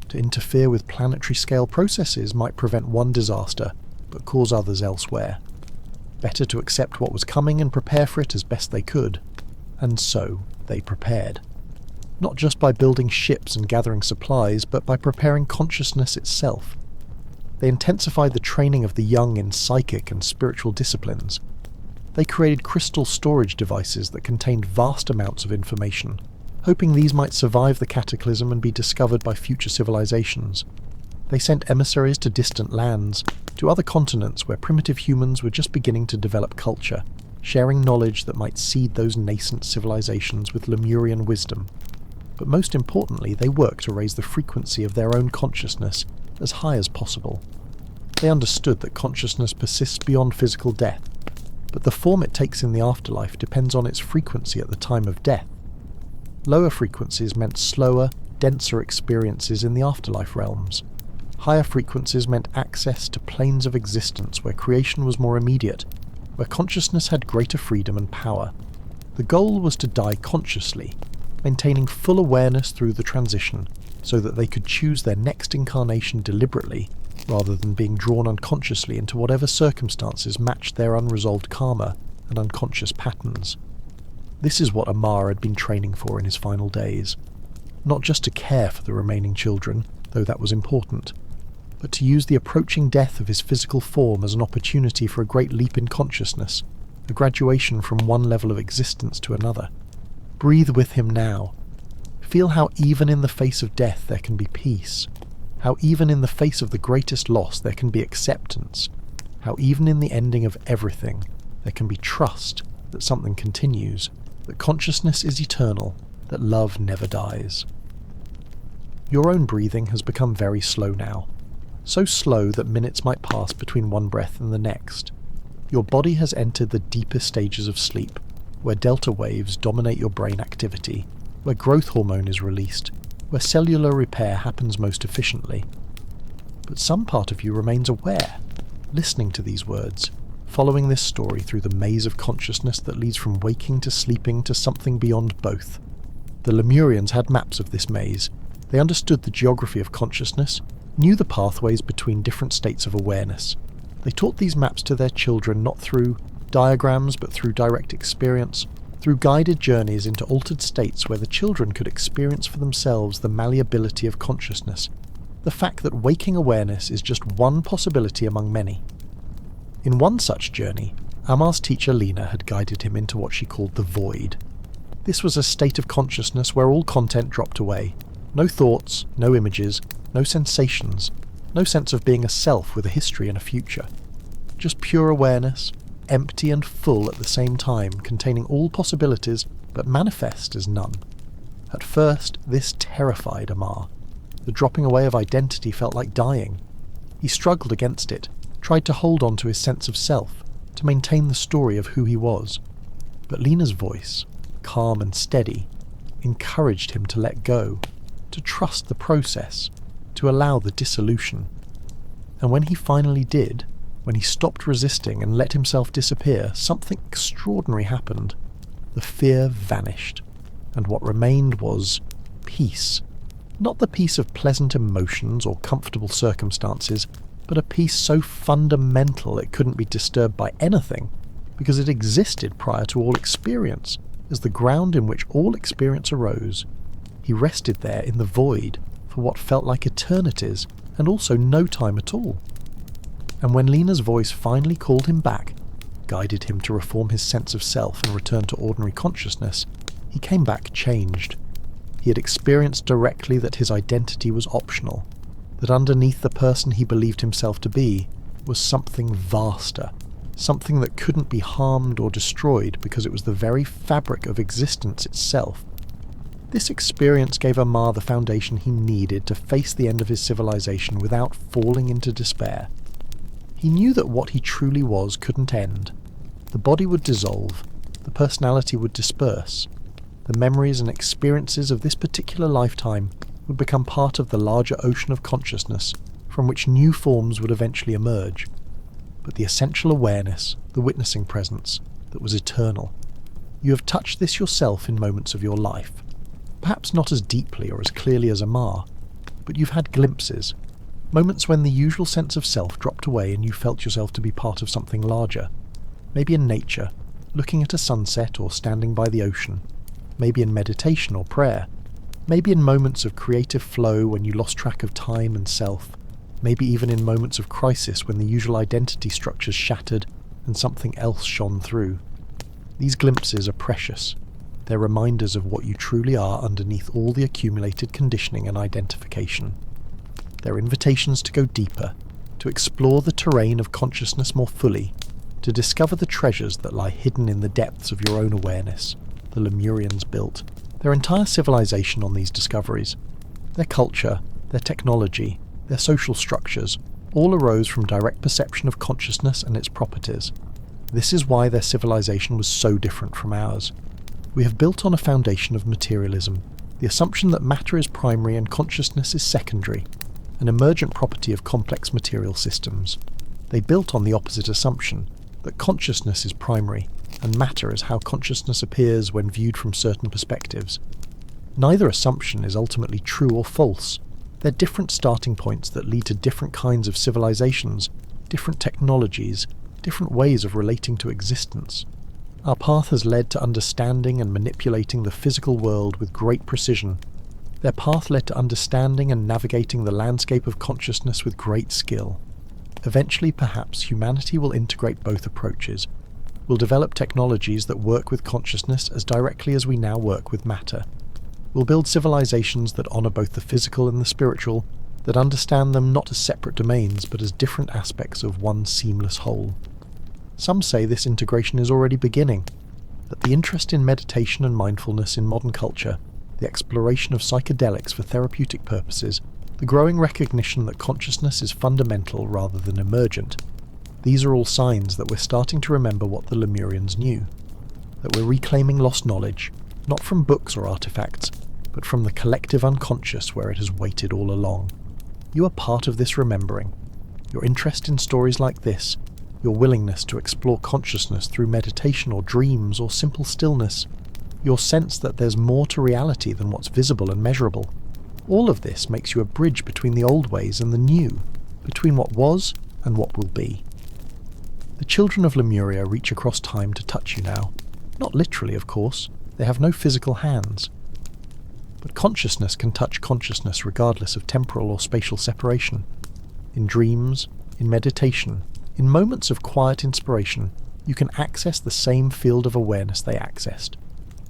To interfere with planetary-scale processes might prevent one disaster, but cause others elsewhere. Better to accept what was coming and prepare for it as best they could. And so, they prepared. Not just by building ships and gathering supplies, but by preparing consciousness itself. They intensified the training of the young in psychic and spiritual disciplines. They created crystal storage devices that contained vast amounts of information, hoping these might survive the cataclysm and be discovered by future civilizations. They sent emissaries to distant lands, to other continents where primitive humans were just beginning to develop culture, sharing knowledge that might seed those nascent civilizations with Lemurian wisdom. But most importantly, they worked to raise the frequency of their own consciousness as high as possible. They understood that consciousness persists beyond physical death, but the form it takes in the afterlife depends on its frequency at the time of death. Lower frequencies meant slower, denser experiences in the afterlife realms. Higher frequencies meant access to planes of existence where creation was more immediate, where consciousness had greater freedom and power. The goal was to die consciously, maintaining full awareness through the transition, so that they could choose their next incarnation deliberately, rather than being drawn unconsciously into whatever circumstances matched their unresolved karma and unconscious patterns. This is what Amar had been training for in his final days. Not just to care for the remaining children, though that was important, but to use the approaching death of his physical form as an opportunity for a great leap in consciousness, a graduation from one level of existence to another. Breathe with him now. Feel how even in the face of death there can be peace. How even in the face of the greatest loss there can be acceptance. How even in the ending of everything there can be trust that something continues, that consciousness is eternal, that love never dies. Your own breathing has become very slow now. So slow that minutes might pass between one breath and the next. Your body has entered the deeper stages of sleep, where delta waves dominate your brain activity, where growth hormone is released, where cellular repair happens most efficiently. But some part of you remains aware, listening to these words, following this story through the maze of consciousness that leads from waking to sleeping to something beyond both. The Lemurians had maps of this maze. They understood the geography of consciousness, knew the pathways between different states of awareness. They taught these maps to their children not through diagrams but through direct experience, through guided journeys into altered states where the children could experience for themselves the malleability of consciousness, the fact that waking awareness is just one possibility among many. In one such journey, Amar's teacher Lena had guided him into what she called the void. This was a state of consciousness where all content dropped away. No thoughts, no images, no sensations, no sense of being a self with a history and a future. Just pure awareness, empty and full at the same time, containing all possibilities but manifest as none. At first, this terrified Amar. The dropping away of identity felt like dying. He struggled against it, tried to hold on to his sense of self, to maintain the story of who he was. But Lena's voice, calm and steady, encouraged him to let go, to trust the process, to allow the dissolution. And when he finally did, when he stopped resisting and let himself disappear, something extraordinary happened. The fear vanished, and what remained was peace. Not the peace of pleasant emotions or comfortable circumstances, but a peace so fundamental it couldn't be disturbed by anything, because it existed prior to all experience, as the ground in which all experience arose. He rested there in the void for what felt like eternities, and also no time at all. And when Lena's voice finally called him back, guided him to reform his sense of self and return to ordinary consciousness, he came back changed. He had experienced directly that his identity was optional, that underneath the person he believed himself to be was something vaster, something that couldn't be harmed or destroyed because it was the very fabric of existence itself. This experience gave Amar the foundation he needed to face the end of his civilization without falling into despair. He knew that what he truly was couldn't end. The body would dissolve, the personality would disperse. The memories and experiences of this particular lifetime would become part of the larger ocean of consciousness from which new forms would eventually emerge. But the essential awareness, the witnessing presence, that was eternal. You have touched this yourself in moments of your life. Perhaps not as deeply or as clearly as Amar, but you've had glimpses. Moments when the usual sense of self dropped away and you felt yourself to be part of something larger. Maybe in nature, looking at a sunset or standing by the ocean. Maybe in meditation or prayer. Maybe in moments of creative flow when you lost track of time and self. Maybe even in moments of crisis when the usual identity structures shattered and something else shone through. These glimpses are precious. They're reminders of what you truly are underneath all the accumulated conditioning and identification. They're invitations to go deeper, to explore the terrain of consciousness more fully, to discover the treasures that lie hidden in the depths of your own awareness. The Lemurians built their entire civilization on these discoveries. Their culture, their technology, their social structures, all arose from direct perception of consciousness and its properties. This is why their civilization was so different from ours. We have built on a foundation of materialism, the assumption that matter is primary and consciousness is secondary, an emergent property of complex material systems. They built on the opposite assumption, that consciousness is primary, and matter is how consciousness appears when viewed from certain perspectives. Neither assumption is ultimately true or false. They're different starting points that lead to different kinds of civilizations, different technologies, different ways of relating to existence. Our path has led to understanding and manipulating the physical world with great precision. Their path led to understanding and navigating the landscape of consciousness with great skill. Eventually, perhaps, humanity will integrate both approaches. We'll develop technologies that work with consciousness as directly as we now work with matter. We'll build civilizations that honor both the physical and the spiritual, that understand them not as separate domains but as different aspects of one seamless whole. Some say this integration is already beginning, that the interest in meditation and mindfulness in modern culture, the exploration of psychedelics for therapeutic purposes, the growing recognition that consciousness is fundamental rather than emergent, these are all signs that we're starting to remember what the Lemurians knew, that we're reclaiming lost knowledge, not from books or artifacts, but from the collective unconscious where it has waited all along. You are part of this remembering. Your interest in stories like this, your willingness to explore consciousness through meditation or dreams or simple stillness, your sense that there's more to reality than what's visible and measurable. All of this makes you a bridge between the old ways and the new, between what was and what will be. The children of Lemuria reach across time to touch you now. Not literally, of course. They have no physical hands. But consciousness can touch consciousness regardless of temporal or spatial separation. In dreams, in meditation, in moments of quiet inspiration, you can access the same field of awareness they accessed,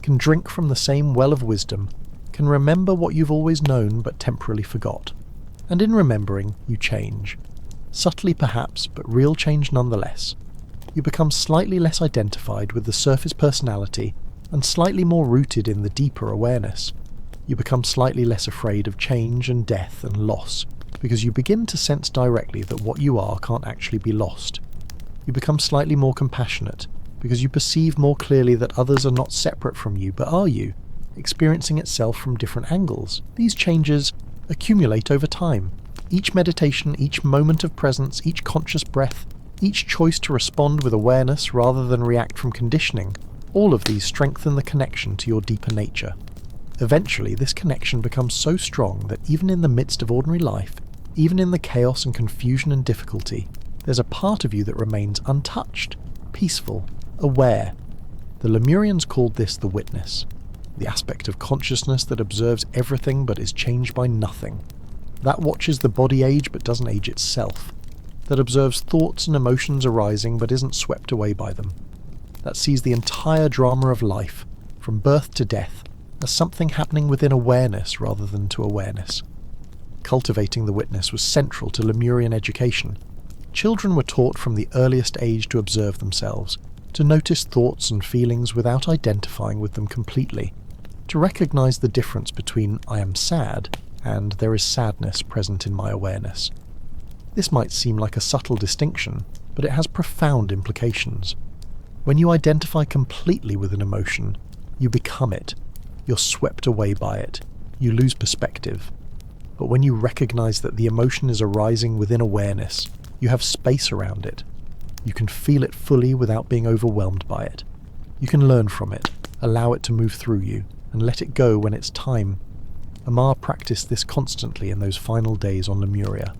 can drink from the same well of wisdom, can remember what you've always known but temporarily forgot. And in remembering, you change. Subtly perhaps, but real change nonetheless. You become slightly less identified with the surface personality and slightly more rooted in the deeper awareness. You become slightly less afraid of change and death and loss, because you begin to sense directly that what you are can't actually be lost. You become slightly more compassionate, because you perceive more clearly that others are not separate from you, but are you, experiencing itself from different angles. These changes accumulate over time. Each meditation, each moment of presence, each conscious breath, each choice to respond with awareness rather than react from conditioning, all of these strengthen the connection to your deeper nature. Eventually, this connection becomes so strong that even in the midst of ordinary life, even in the chaos and confusion and difficulty, there's a part of you that remains untouched, peaceful, aware. The Lemurians called this the witness, the aspect of consciousness that observes everything but is changed by nothing, that watches the body age but doesn't age itself, that observes thoughts and emotions arising but isn't swept away by them, that sees the entire drama of life, from birth to death, as something happening within awareness rather than to awareness. Cultivating the witness was central to Lemurian education. Children were taught from the earliest age to observe themselves, to notice thoughts and feelings without identifying with them completely, to recognize the difference between "I am sad" and "there is sadness present in my awareness." This might seem like a subtle distinction, but it has profound implications. When you identify completely with an emotion, you become it. You're swept away by it. You lose perspective. But when you recognize that the emotion is arising within awareness, you have space around it. You can feel it fully without being overwhelmed by it. You can learn from it, allow it to move through you, and let it go when it's time. Amar practiced this constantly in those final days on Lemuria.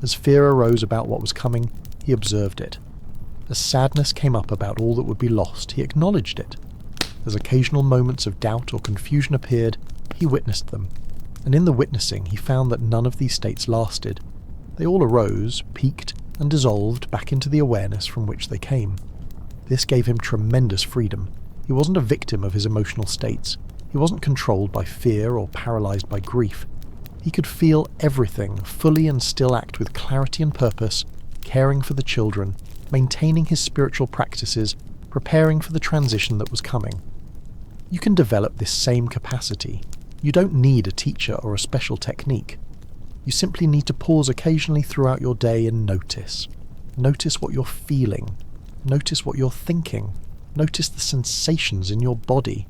As fear arose about what was coming, he observed it. As sadness came up about all that would be lost, he acknowledged it. As occasional moments of doubt or confusion appeared, he witnessed them. And in the witnessing, he found that none of these states lasted. They all arose, peaked, and dissolved back into the awareness from which they came. This gave him tremendous freedom. He wasn't a victim of his emotional states. He wasn't controlled by fear or paralyzed by grief. He could feel everything fully and still act with clarity and purpose, caring for the children, maintaining his spiritual practices, preparing for the transition that was coming. You can develop this same capacity. You don't need a teacher or a special technique. You simply need to pause occasionally throughout your day and notice. Notice what you're feeling. Notice what you're thinking. Notice the sensations in your body.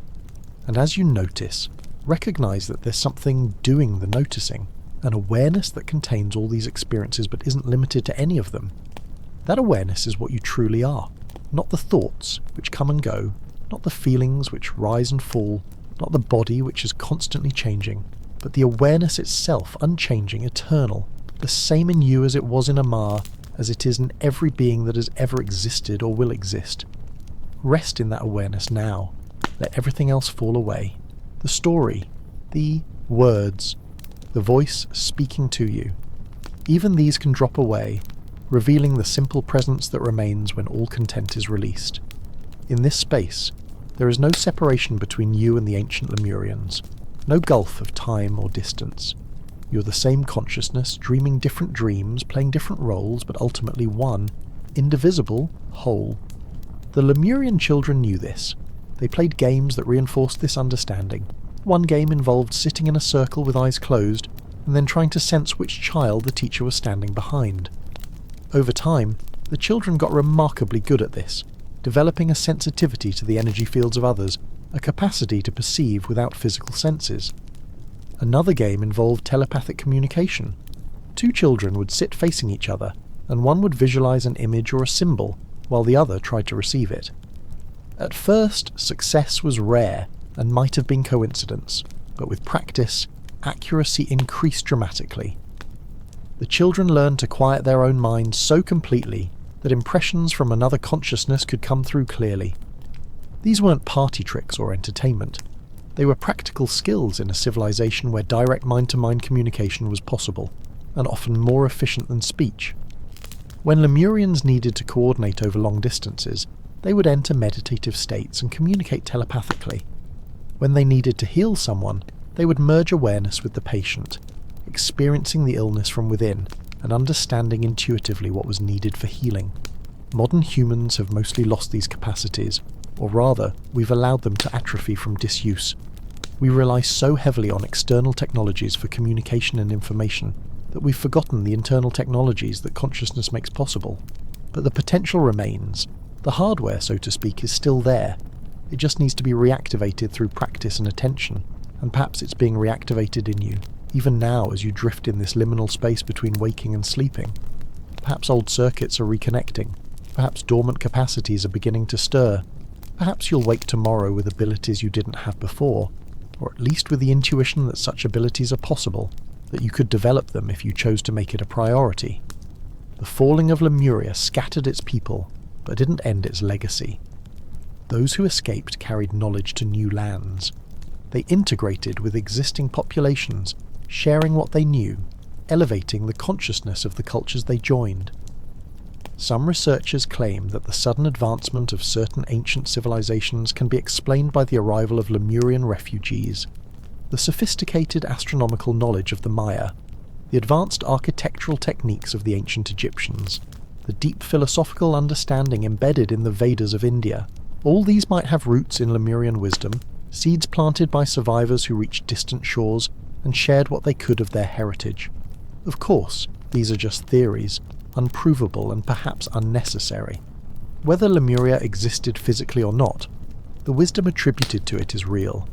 And as you notice, recognize that there's something doing the noticing, an awareness that contains all these experiences but isn't limited to any of them. That awareness is what you truly are, not the thoughts which come and go, not the feelings which rise and fall, not the body which is constantly changing, but the awareness itself, unchanging, eternal, the same in you as it was in Amar, as it is in every being that has ever existed or will exist. Rest in that awareness now. Let everything else fall away. The story, the words, the voice speaking to you. Even these can drop away, revealing the simple presence that remains when all content is released. In this space, there is no separation between you and the ancient Lemurians, no gulf of time or distance. You're the same consciousness, dreaming different dreams, playing different roles, but ultimately one, indivisible, whole. The Lemurian children knew this. They played games that reinforced this understanding. One game involved sitting in a circle with eyes closed, and then trying to sense which child the teacher was standing behind. Over time, the children got remarkably good at this, developing a sensitivity to the energy fields of others, a capacity to perceive without physical senses. Another game involved telepathic communication. Two children would sit facing each other, and one would visualize an image or a symbol, while the other tried to receive it. At first, success was rare, and might have been coincidence, but with practice, accuracy increased dramatically. The children learned to quiet their own minds so completely that impressions from another consciousness could come through clearly. These weren't party tricks or entertainment. They were practical skills in a civilization where direct mind-to-mind communication was possible, and often more efficient than speech. When Lemurians needed to coordinate over long distances, they would enter meditative states and communicate telepathically. When they needed to heal someone, they would merge awareness with the patient, experiencing the illness from within and understanding intuitively what was needed for healing. Modern humans have mostly lost these capacities, or rather, we've allowed them to atrophy from disuse. We rely so heavily on external technologies for communication and information that we've forgotten the internal technologies that consciousness makes possible. But the potential remains. The hardware, so to speak, is still there. It just needs to be reactivated through practice and attention, and perhaps it's being reactivated in you, even now as you drift in this liminal space between waking and sleeping. Perhaps old circuits are reconnecting. Perhaps dormant capacities are beginning to stir. Perhaps you'll wake tomorrow with abilities you didn't have before, or at least with the intuition that such abilities are possible, that you could develop them if you chose to make it a priority. The falling of Lemuria scattered its people, but didn't end its legacy. Those who escaped carried knowledge to new lands. They integrated with existing populations, sharing what they knew, elevating the consciousness of the cultures they joined. Some researchers claim that the sudden advancement of certain ancient civilizations can be explained by the arrival of Lemurian refugees, the sophisticated astronomical knowledge of the Maya, the advanced architectural techniques of the ancient Egyptians, the deep philosophical understanding embedded in the Vedas of India. All these might have roots in Lemurian wisdom, seeds planted by survivors who reached distant shores and shared what they could of their heritage. Of course, these are just theories, unprovable and perhaps unnecessary. Whether Lemuria existed physically or not, the wisdom attributed to it is real.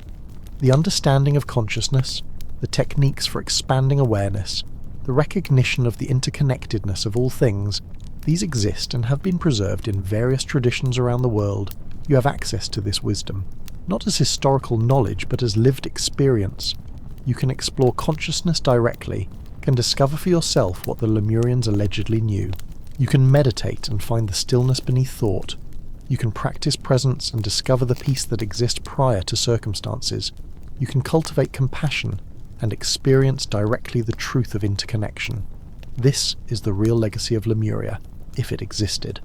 The understanding of consciousness, the techniques for expanding awareness, the recognition of the interconnectedness of all things, these exist and have been preserved in various traditions around the world. You have access to this wisdom, not as historical knowledge but as lived experience. You can explore consciousness directly, can discover for yourself what the Lemurians allegedly knew. You can meditate and find the stillness beneath thought. You can practice presence and discover the peace that exists prior to circumstances. You can cultivate compassion and experience directly the truth of interconnection. This is the real legacy of Lemuria, if it existed.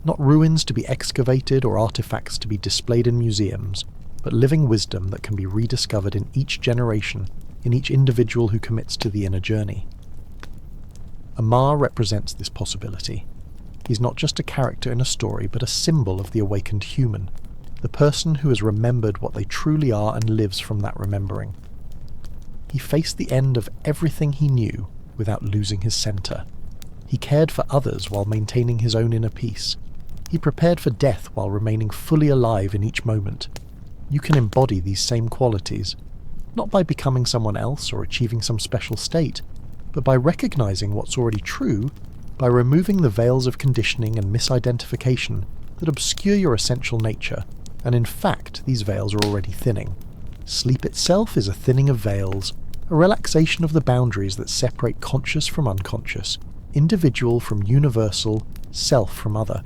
Not ruins to be excavated or artifacts to be displayed in museums, but living wisdom that can be rediscovered in each generation, in each individual who commits to the inner journey. Amar represents this possibility. He's not just a character in a story, but a symbol of the awakened human, the person who has remembered what they truly are and lives from that remembering. He faced the end of everything he knew without losing his center. He cared for others while maintaining his own inner peace. He prepared for death while remaining fully alive in each moment. You can embody these same qualities, not by becoming someone else or achieving some special state, but by recognizing what's already true, by removing the veils of conditioning and misidentification that obscure your essential nature, and in fact these veils are already thinning. Sleep itself is a thinning of veils, a relaxation of the boundaries that separate conscious from unconscious, individual from universal, self from other.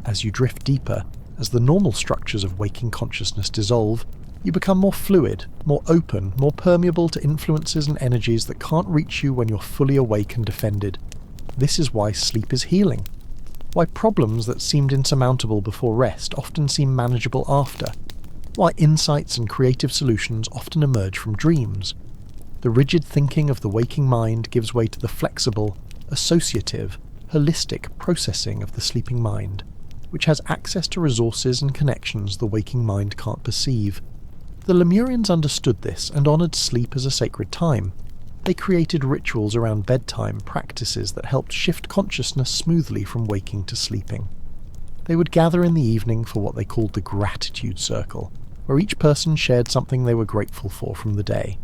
As you drift deeper, as the normal structures of waking consciousness dissolve, you become more fluid, more open, more permeable to influences and energies that can't reach you when you're fully awake and defended. This is why sleep is healing. Why problems that seemed insurmountable before rest often seem manageable after. Why insights and creative solutions often emerge from dreams. The rigid thinking of the waking mind gives way to the flexible, associative, holistic processing of the sleeping mind, which has access to resources and connections the waking mind can't perceive. The Lemurians understood this and honoured sleep as a sacred time. They created rituals around bedtime practices that helped shift consciousness smoothly from waking to sleeping. They would gather in the evening for what they called the gratitude circle, where each person shared something they were grateful for from the day.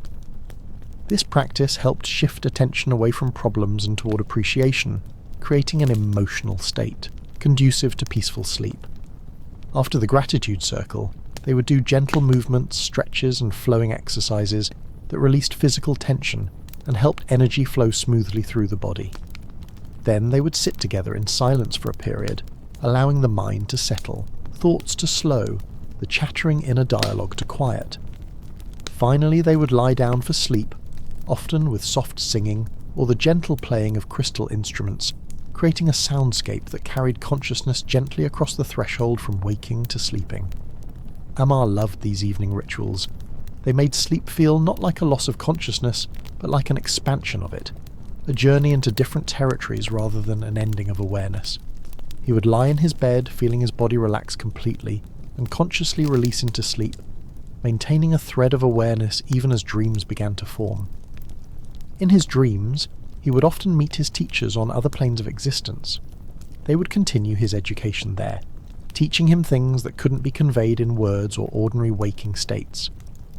This practice helped shift attention away from problems and toward appreciation, creating an emotional state, conducive to peaceful sleep. After the gratitude circle, they would do gentle movements, stretches and flowing exercises that released physical tension and helped energy flow smoothly through the body. Then they would sit together in silence for a period, allowing the mind to settle, thoughts to slow, the chattering inner dialogue to quiet. Finally they would lie down for sleep, often with soft singing or the gentle playing of crystal instruments, creating a soundscape that carried consciousness gently across the threshold from waking to sleeping. Amar loved these evening rituals. They made sleep feel not like a loss of consciousness, but like an expansion of it, a journey into different territories rather than an ending of awareness. He would lie in his bed, feeling his body relax completely, and consciously release into sleep, maintaining a thread of awareness even as dreams began to form. In his dreams, he would often meet his teachers on other planes of existence. They would continue his education there, teaching him things that couldn't be conveyed in words or ordinary waking states.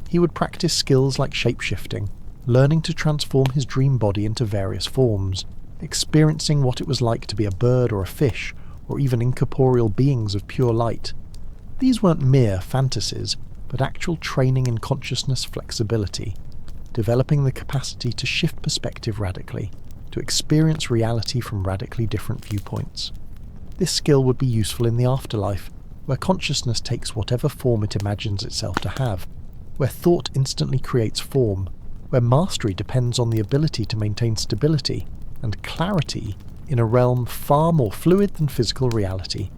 He would practice skills like shapeshifting, learning to transform his dream body into various forms, experiencing what it was like to be a bird or a fish, or even incorporeal beings of pure light. These weren't mere fantasies, but actual training in consciousness flexibility, developing the capacity to shift perspective radically, to experience reality from radically different viewpoints. This skill would be useful in the afterlife, where consciousness takes whatever form it imagines itself to have, where thought instantly creates form, where mastery depends on the ability to maintain stability and clarity in a realm far more fluid than physical reality.